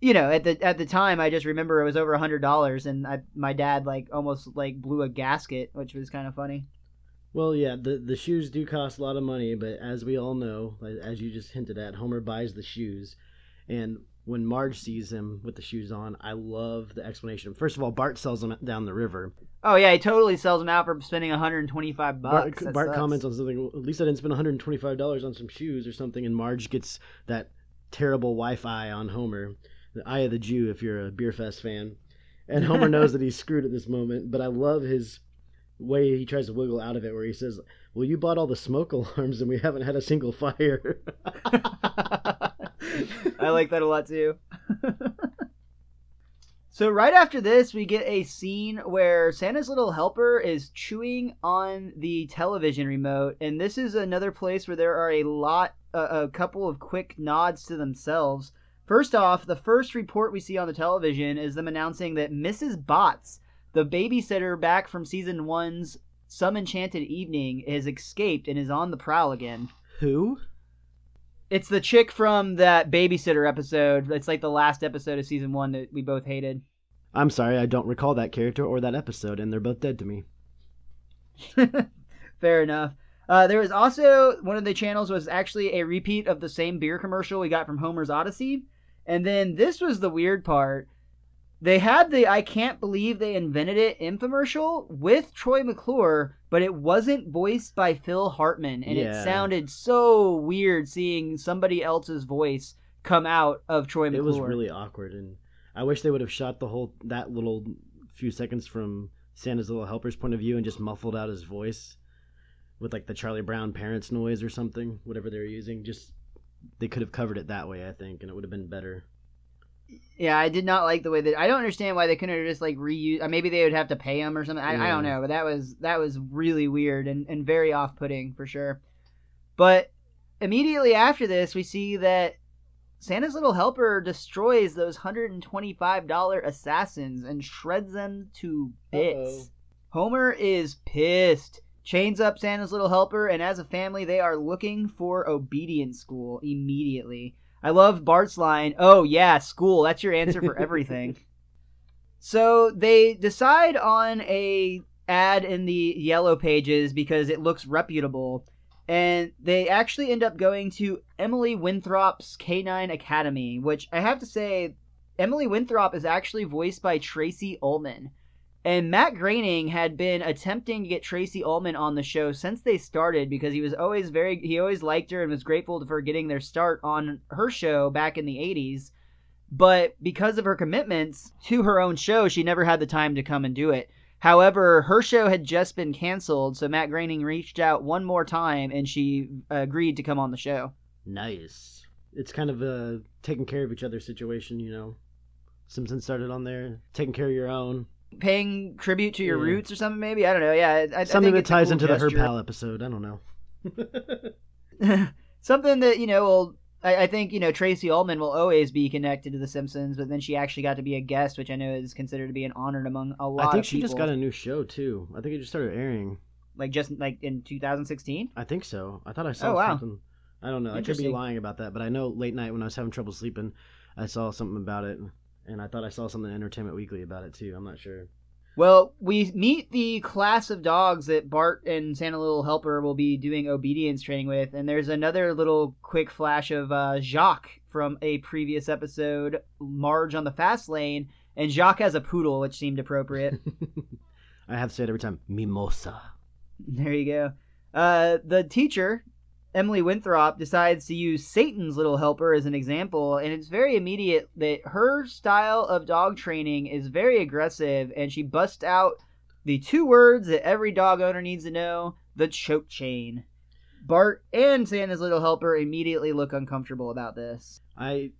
at the time, I just remember it was over $100, and my dad like almost like blew a gasket, which was kind of funny. Well, yeah, the shoes do cost a lot of money, but as we all know, as you just hinted at, Homer buys the shoes, and when Marge sees him with the shoes on, I love the explanation. First of all, Bart sells them down the river. Oh yeah, he totally sells them out for spending $125. Bart comments on something. Well, at least I didn't spend $125 on some shoes or something, and Marge gets that terrible Wi-Fi on Homer. The Eye of the Jew, if you're a Beer Fest fan. And Homer knows that he's screwed at this moment, but I love his way he tries to wiggle out of it, where he says, "Well, you bought all the smoke alarms and we haven't had a single fire." I like that a lot too. So right after this, we get a scene where Santa's little helper is chewing on the television remote, and this is another place where there are a couple of quick nods to themselves. First off, the first report we see on the television is them announcing that Mrs. Botts, the babysitter back from season 1's Some Enchanted Evening, has escaped and is on the prowl again. Who? It's the chick from that babysitter episode. It's like the last episode of season 1 that we both hated. I'm sorry, I don't recall that character or that episode, and they're both dead to me. Fair enough. There was also, one of the channels was actually a repeat of the same beer commercial we got from Homer's Odyssey. And then this was the weird part. They had the "I can't believe they invented it" infomercial with Troy McClure, but it wasn't voiced by Phil Hartman. And It sounded so weird seeing somebody else's voice come out of Troy McClure. It was really awkward, and I wish they would have shot that little few seconds from Santa's little helper's point of view and just muffled out his voice with like the Charlie Brown parents noise or something, whatever they were using. They could have covered it that way, I think, and it would have been better. Yeah, I did not like the way that. I don't understand why they couldn't have just like reused. Maybe they would have to pay him or something. I don't know, but that was really weird and very off-putting for sure. But immediately after this, we see that Santa's little helper destroys those $125 assassins and shreds them to bits. Uh-oh. Homer is pissed. Chains up Santa's little helper, and as a family, they are looking for obedience school immediately. I love Bart's line, "Oh yeah, school, that's your answer for everything." So they decide on a ad in the Yellow Pages because it looks reputable, and they actually end up going to Emily Winthrop's K9 Academy, which I have to say, Emily Winthrop is actually voiced by Tracy Ullman. And Matt Groening had been attempting to get Tracy Ullman on the show since they started because he always liked her and was grateful for getting their start on her show back in the 80s. But because of her commitments to her own show, she never had the time to come and do it. However, her show had just been canceled, so Matt Groening reached out one more time and she agreed to come on the show. Nice. It's kind of a taking care of each other situation, you know. Simpsons started on there, taking care of your own. Paying tribute to your roots or something, maybe? I don't know. Yeah, something that ties cool into gesture. the Her Pal episode. I don't know. Something that, will I think, Tracy Ullman will always be connected to The Simpsons, but then she actually got to be a guest, which I know is considered to be an honor among a lot of people. I think she just got a new show, too. I think it just started airing. Just in 2016? I think so. I thought I saw something. I don't know. I could be lying about that, but I know late night when I was having trouble sleeping, I saw something about it, and I thought I saw something in Entertainment Weekly about it, too. I'm not sure. Well, we meet the class of dogs that Bart and Santa Little Helper will be doing obedience training with, and there's another little quick flash of Jacques from a previous episode, Marge on the Fast Lane, and Jacques has a poodle, which seemed appropriate. I have to say it every time, Mimosa. There you go. The teacher, Emily Winthrop, decides to use Satan's Little Helper as an example, and it's very immediate that her style of dog training is very aggressive, and she busts out the 2 words that every dog owner needs to know, the choke chain. Bart and Santa's Little Helper immediately look uncomfortable about this. I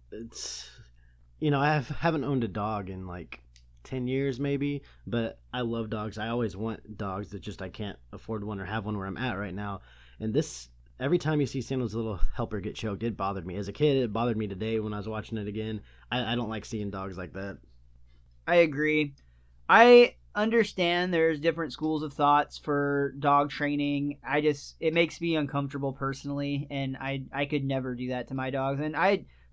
haven't owned a dog in 10 years maybe, but I love dogs. I always want dogs, that just I can't afford one or have one where I'm at right now. And every time you see Santa's Little Helper get choked, it bothered me. As a kid, it bothered me today when I was watching it again. I don't like seeing dogs like that. I agree. I understand there's different schools of thoughts for dog training. It makes me uncomfortable personally, and I could never do that to my dogs. And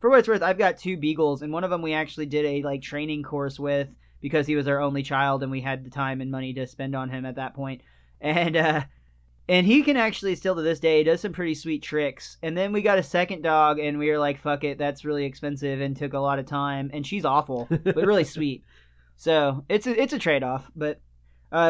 for what it's worth, I've got 2 beagles, and one of them we actually did a training course with because he was our only child, and we had the time and money to spend on him at that point. And he can actually still to this day does some pretty sweet tricks. And then we got a second dog, and we were like, fuck it, that's really expensive and took a lot of time. And she's awful, but really sweet. So it's a trade-off. But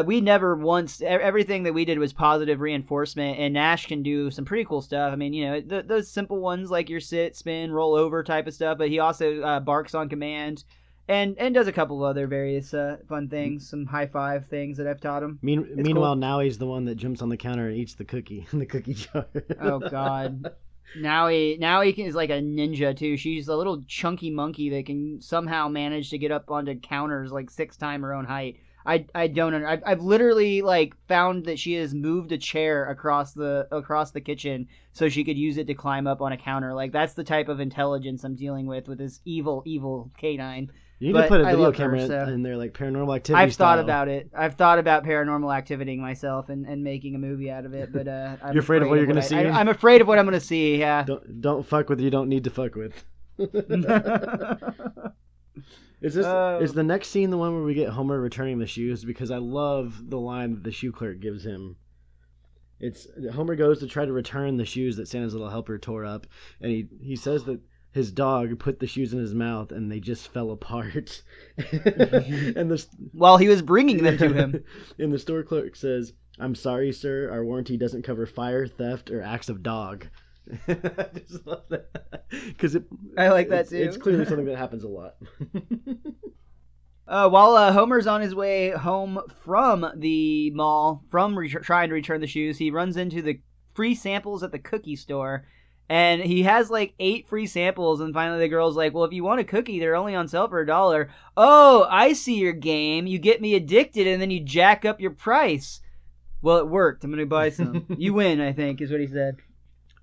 we never once, everything that we did was positive reinforcement. And Nash can do some pretty cool stuff. I mean, those simple ones like your sit, spin, roll over type of stuff. But he also barks on command. And does a couple of other various fun things, some high-five things that I've taught him. Meanwhile, cool. Now he's the one that jumps on the counter and eats the cookie in the cookie jar. Oh, God. Now he is like a ninja, too. She's a little chunky monkey that can somehow manage to get up onto counters 6 times her own height. I've literally found that she has moved a chair across the kitchen so she could use it to climb up on a counter. That's the type of intelligence I'm dealing with this evil canine. You need to put a video camera in there, Paranormal Activity I've style. thought about it. I've thought about Paranormal Activity myself and making a movie out of it, but you're afraid of what you're going to see? I'm afraid of what I'm going to see, yeah. Don't fuck with you don't need to fuck with. Is the next scene the one where we get Homer returning the shoes? Because I love the line that the shoe clerk gives him. It's Homer goes to try to return the shoes that Santa's Little Helper tore up, and he says that his dog put the shoes in his mouth and they just fell apart. And while he was bringing them to him. And the store clerk says, "I'm sorry, sir, our warranty doesn't cover fire, theft, or acts of dog." I just love that. I like that too. It's clearly something that happens a lot. While Homer's on his way home from the mall, from trying to return the shoes, he runs into the free samples at the cookie store. And he has 8 free samples, and finally the girl's like, well, if you want a cookie, they're only on sale for $1. Oh, I see your game. You get me addicted, and then you jack up your price. Well, it worked. I'm going to buy some. You win, I think, is what he said.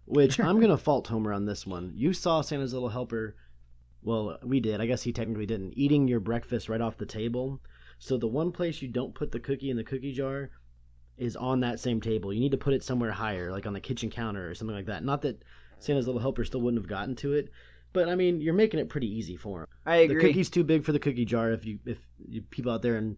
Which, I'm going to fault Homer on this one. You saw Santa's Little Helper, well, we did. I guess he technically didn't. Eating your breakfast right off the table. So the one place you don't put the cookie in the cookie jar is on that same table. You need to put it somewhere higher, like on the kitchen counter or something like that. Not that Santa's Little Helper still wouldn't have gotten to it, but I mean, you're making it pretty easy for him. I agree. The cookie's too big for the cookie jar if you people out there in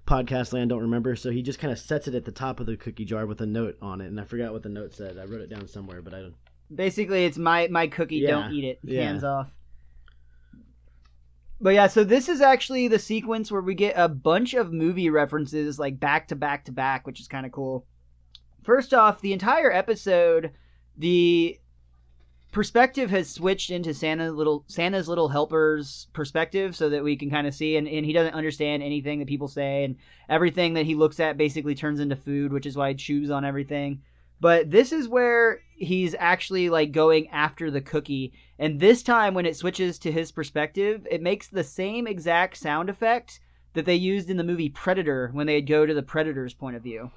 podcast land don't remember, so he just kind of sets it at the top of the cookie jar with a note on it, and I forgot what the note said. I wrote it down somewhere, but I don't. Basically, it's my cookie, yeah, don't eat it. Yeah. Hands off. But yeah, so this is actually the sequence where we get a bunch of movie references back to back to back, which is kind of cool. First off, the entire episode, the perspective has switched into Santa's Little Helper's perspective so that we can kind of see, and he doesn't understand anything that people say, and everything that he looks at basically turns into food, which is why he chews on everything. But this is where he's actually going after the cookie, and this time when it switches to his perspective, it makes the same exact sound effect that they used in the movie Predator when they'd go to the Predator's point of view.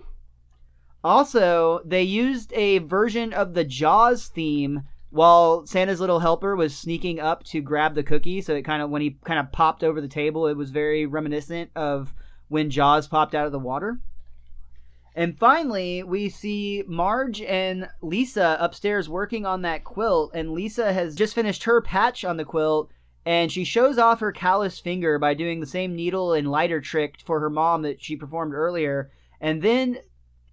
Also, they used a version of the Jaws theme while Santa's little helper was sneaking up to grab the cookie. So when he kind of popped over the table, it was very reminiscent of when Jaws popped out of the water. And finally, we see Marge and Lisa upstairs working on that quilt, and Lisa has just finished her patch on the quilt, and she shows off her calloused finger by doing the same needle and lighter trick for her mom that she performed earlier. And then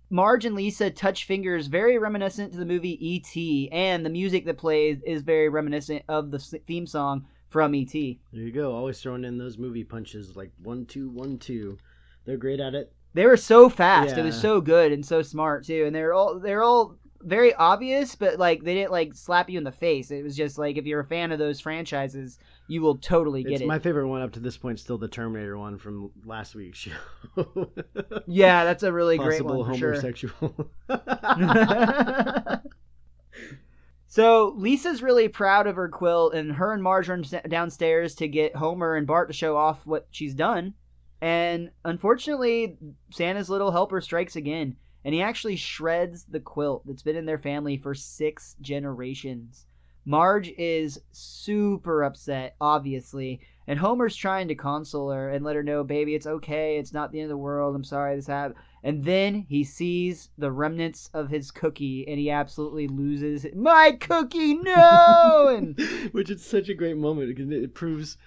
Marge and Lisa touch fingers very reminiscent to the movie E.T., and the music that plays is very reminiscent of the theme song from E.T. There you go, always throwing in those movie punches like 1, 2, 1, 2. They're great at it. They were so fast. Yeah. It was so good and so smart too. And they're all very obvious, but like they didn't like slap you in the face. It was just like if you're a fan of those franchises, you will totally get it. My favorite one up to this point, still the Terminator one from last week's show. Yeah, that's a really great one. Possible homosexual. Sure. So Lisa's really proud of her quilt, and her and Marge run downstairs to get Homer and Bart to show off what she's done. And unfortunately, Santa's little helper strikes again, and he actually shreds the quilt that's been in their family for 6 generations. Marge is super upset, obviously, and Homer's trying to console her and let her know, baby, it's okay, it's not the end of the world, I'm sorry this happened. And then he sees the remnants of his cookie, and he absolutely loses it. My cookie, no! And which is such a great moment, because it proves...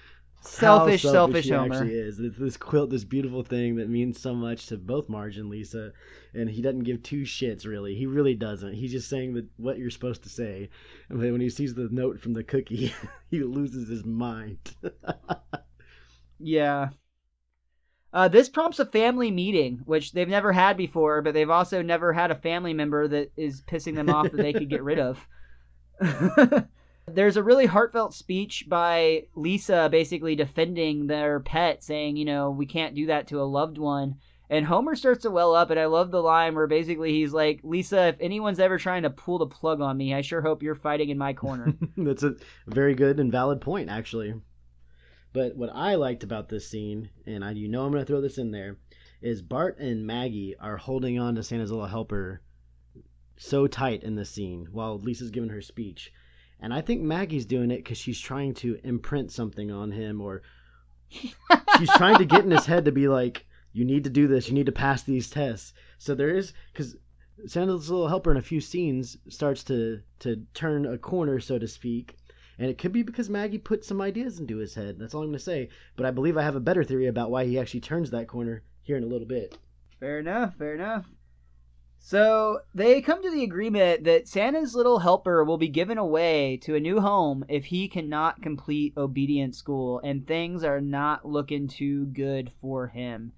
Selfish he Homer. Actually is. It's this quilt, this beautiful thing that means so much to both Marge and Lisa, and he doesn't give 2 shits, really. He really doesn't. He's just saying what you're supposed to say. And when he sees the note from the cookie, he loses his mind. Yeah. This prompts a family meeting, which they've never had before, but they've also never had a family member that is pissing them off that they could get rid of. There's a really heartfelt speech by Lisa basically defending their pet, saying, we can't do that to a loved one. And Homer starts to well up, and I love the line where basically he's like, Lisa, if anyone's ever trying to pull the plug on me, I sure hope you're fighting in my corner. That's a very good and valid point, actually. But what I liked about this scene, and I'm going to throw this in there, is Bart and Maggie are holding on to Santa's little helper so tight in this scene while Lisa's giving her speech. And I think Maggie's doing it because she's trying to imprint something on him, or she's trying to get in his head to be like, you need to do this, you need to pass these tests. So there is, because Santa's little helper in a few scenes starts to turn a corner, so to speak. And it could be because Maggie put some ideas into his head. That's all I'm going to say. But I believe I have a better theory about why he actually turns that corner here in a little bit. Fair enough. So they come to the agreement that Santa's little helper will be given away to a new home if he cannot complete obedience school, and things are not looking too good for him.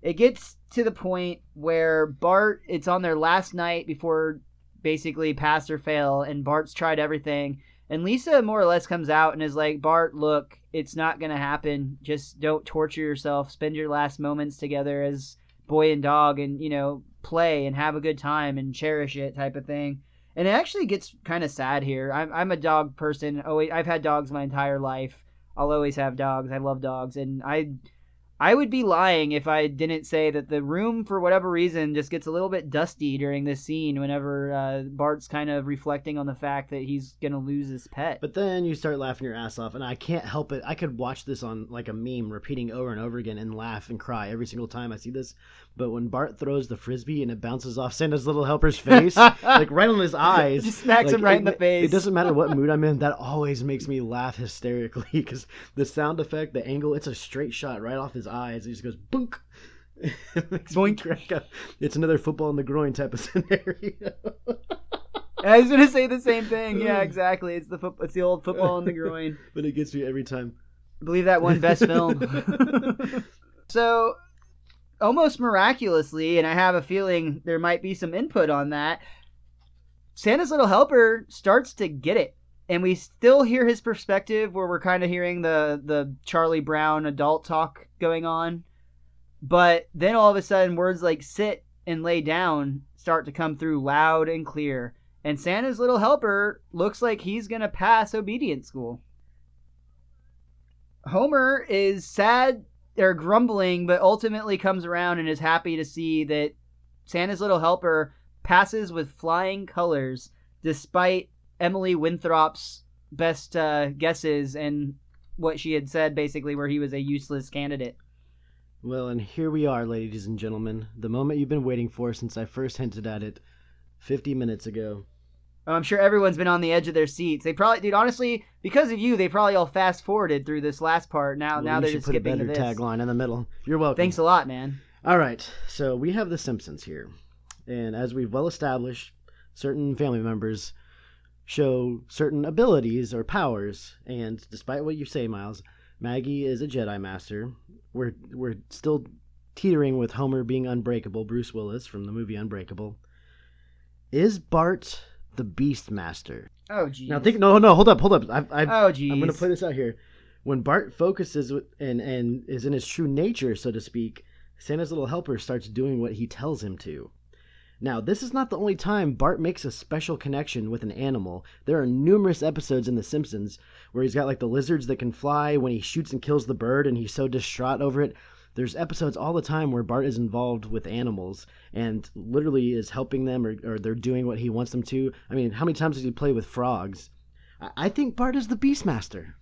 It gets to the point where Bart, it's on their last night before basically pass or fail, and Bart's tried everything, and Lisa more or less comes out and is like, Bart, look, it's not going to happen. Just don't torture yourself. Spend your last moments together as boy and dog, and, play and have a good time and cherish it, type of thing. And it actually gets kind of sad here. I'm a dog person. I've had dogs my entire life. I'll always have dogs. I love dogs. And I would be lying if I didn't say that the room, for whatever reason, just gets a little bit dusty during this scene whenever Bart's kind of reflecting on the fact that he's going to lose his pet. But then you start laughing your ass off, and I can't help it. I could watch this on like a meme repeating over and over again and laugh and cry every single time I see this. But when Bart throws the Frisbee and it bounces off Santa's little helper's face, like right on his eyes. Just smacks him right in the face. It doesn't matter what mood I'm in. That always makes me laugh hysterically because the sound effect, the angle, it's a straight shot right off his eyes. He just goes, boink. It makes me crack up. It's another football in the groin type of scenario. I was going to say the same thing. Yeah, exactly. It's the old football in the groin. But it gets me every time. I believe that won Best Film. So, almost miraculously, and I have a feeling there might be some input on that, Santa's little helper starts to get it. And we still hear his perspective where we're kind of hearing the Charlie Brown adult talk going on. But then all of a sudden words like sit and lay down start to come through loud and clear. And Santa's little helper looks like he's going to pass obedience school. Homer is sad or grumbling, but ultimately comes around and is happy to see that Santa's little helper passes with flying colors despite Emily Winthrop's best guesses and what she had said, basically, where he was a useless candidate. Well, and here we are, ladies and gentlemen. The moment you've been waiting for since I first hinted at it 50 minutes ago. I'm sure everyone's been on the edge of their seats. They probably, dude, honestly, because of you, they probably all fast-forwarded through this last part. Now they're just skipping to this. You should put a better tagline in the middle. You're welcome. Thanks a lot, man. All right, so we have The Simpsons here. And as we've well established, certain family members show certain abilities or powers. And despite what you say, Miles, Maggie is a Jedi Master. We're still teetering with Homer being unbreakable, Bruce Willis from the movie Unbreakable. Is Bart the Beastmaster? Oh, geez. Now think, no, hold up. Oh, geez. I'm going to play this out here. When Bart focuses and is in his true nature, so to speak, Santa's little helper starts doing what he tells him to. Now, this is not the only time Bart makes a special connection with an animal. There are numerous episodes in The Simpsons where he's got like the lizards that can fly when he shoots and kills the bird and he's so distraught over it. There's episodes all the time where Bart is involved with animals and literally is helping them or they're doing what he wants them to. I mean, how many times does he play with frogs? I think Bart is the Beastmaster.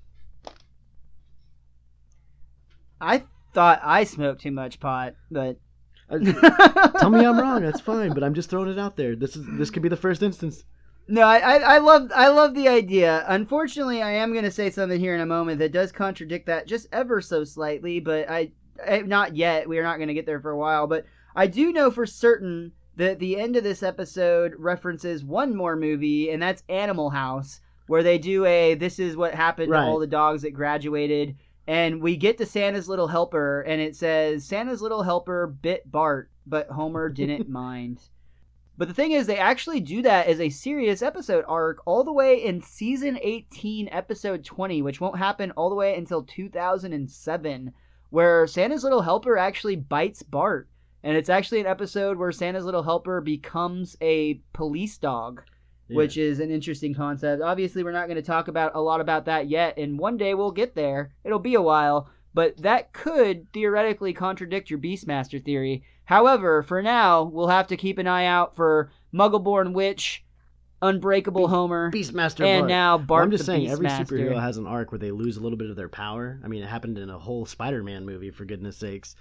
I thought I smoked too much pot, but... Tell me I'm wrong, that's fine, but I'm just throwing it out there. This could be the first instance. No, I love the idea. Unfortunately, I am going to say something here in a moment that does contradict that just ever so slightly, but not yet. We are not going to get there for a while, but I do know for certain that the end of this episode references one more movie, and that's Animal House, where they do this is what happened to all the dogs that graduated, and we get to Santa's Little Helper, and it says, Santa's Little Helper bit Bart, but Homer didn't mind. But the thing is, they actually do that as a serious episode arc all the way in Season 18, Episode 20, which won't happen all the way until 2007, where Santa's Little Helper actually bites Bart. And it's actually an episode where Santa's Little Helper becomes a police dog, which is an interesting concept. Obviously, we're not going to talk about a lot about that yet, and one day we'll get there. It'll be a while, but that could theoretically contradict your Beastmaster theory. However, for now, we'll have to keep an eye out for Muggleborn Witch, Unbreakable Homer, Beastmaster and Bart. now Bart I'm just saying, every Beastmaster. superhero has an arc where they lose a little bit of their power. I mean, it happened in a whole Spider-Man movie, for goodness sakes.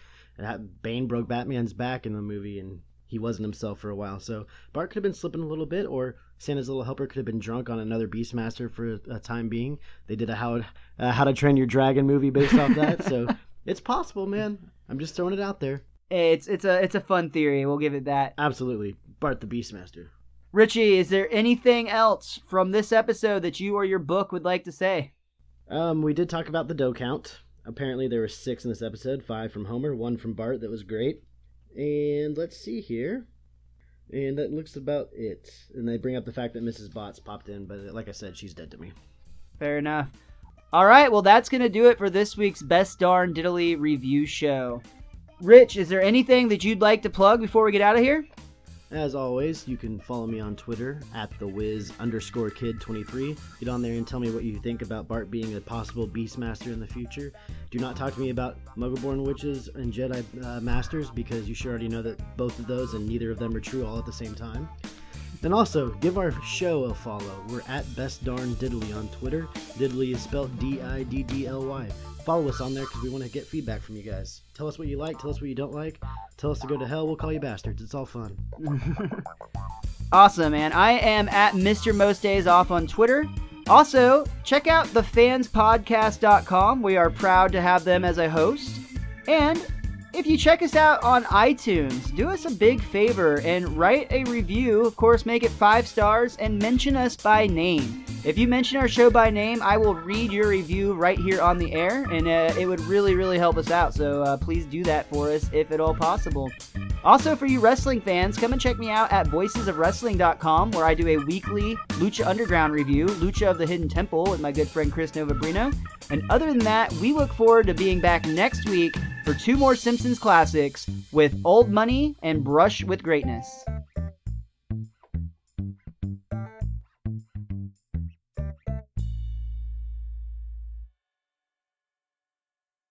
Bane broke Batman's back in the movie, and he wasn't himself for a while. So Bart could have been slipping a little bit, or Santa's Little Helper could have been drunk on another Beastmaster for a time being. They did a How to Train Your Dragon movie based off that. So it's possible, man. I'm just throwing it out there. It's a fun theory. We'll give it that. Absolutely. Bart the Beastmaster. Richie, is there anything else from this episode that you or your book would like to say? We did talk about the dough count. Apparently there were 6 in this episode, 5 from Homer, 1 from Bart. That was great. And let's see here. And that looks about it. And they bring up the fact that Mrs. Botts popped in, but like I said, she's dead to me. Fair enough. All right, well, that's going to do it for this week's Best Darn Diddly review show. Rich, is there anything that you'd like to plug before we get out of here? As always, you can follow me on Twitter at TheWiz_Kid23. Get on there and tell me what you think about Bart being a possible Beastmaster in the future. Do not talk to me about Muggleborn Witches and Jedi Masters, because you sure already know that both of those and neither of them are true all at the same time. And also, give our show a follow. We're at Best Darn Diddly on Twitter. Diddly is spelled D-I-D-D-L-Y. Follow us on there because we want to get feedback from you guys. Tell us what you like, tell us what you don't like. Tell us to go to hell, we'll call you bastards. It's all fun. Awesome, man. I am at MrMostDaysOff on Twitter. Also, check out thefanspodcast.com. We are proud to have them as a host. And if you check us out on iTunes, do us a big favor and write a review. Of course, make it 5 stars and mention us by name. If you mention our show by name, I will read your review right here on the air, and it would really, really help us out. So please do that for us if at all possible. Also, for you wrestling fans, come and check me out at voicesofwrestling.com, where I do a weekly Lucha Underground review, Lucha of the Hidden Temple, with my good friend Chris Novabrino. And other than that, we look forward to being back next week for 2 more Simpsons classics with Old Money and Brush with Greatness.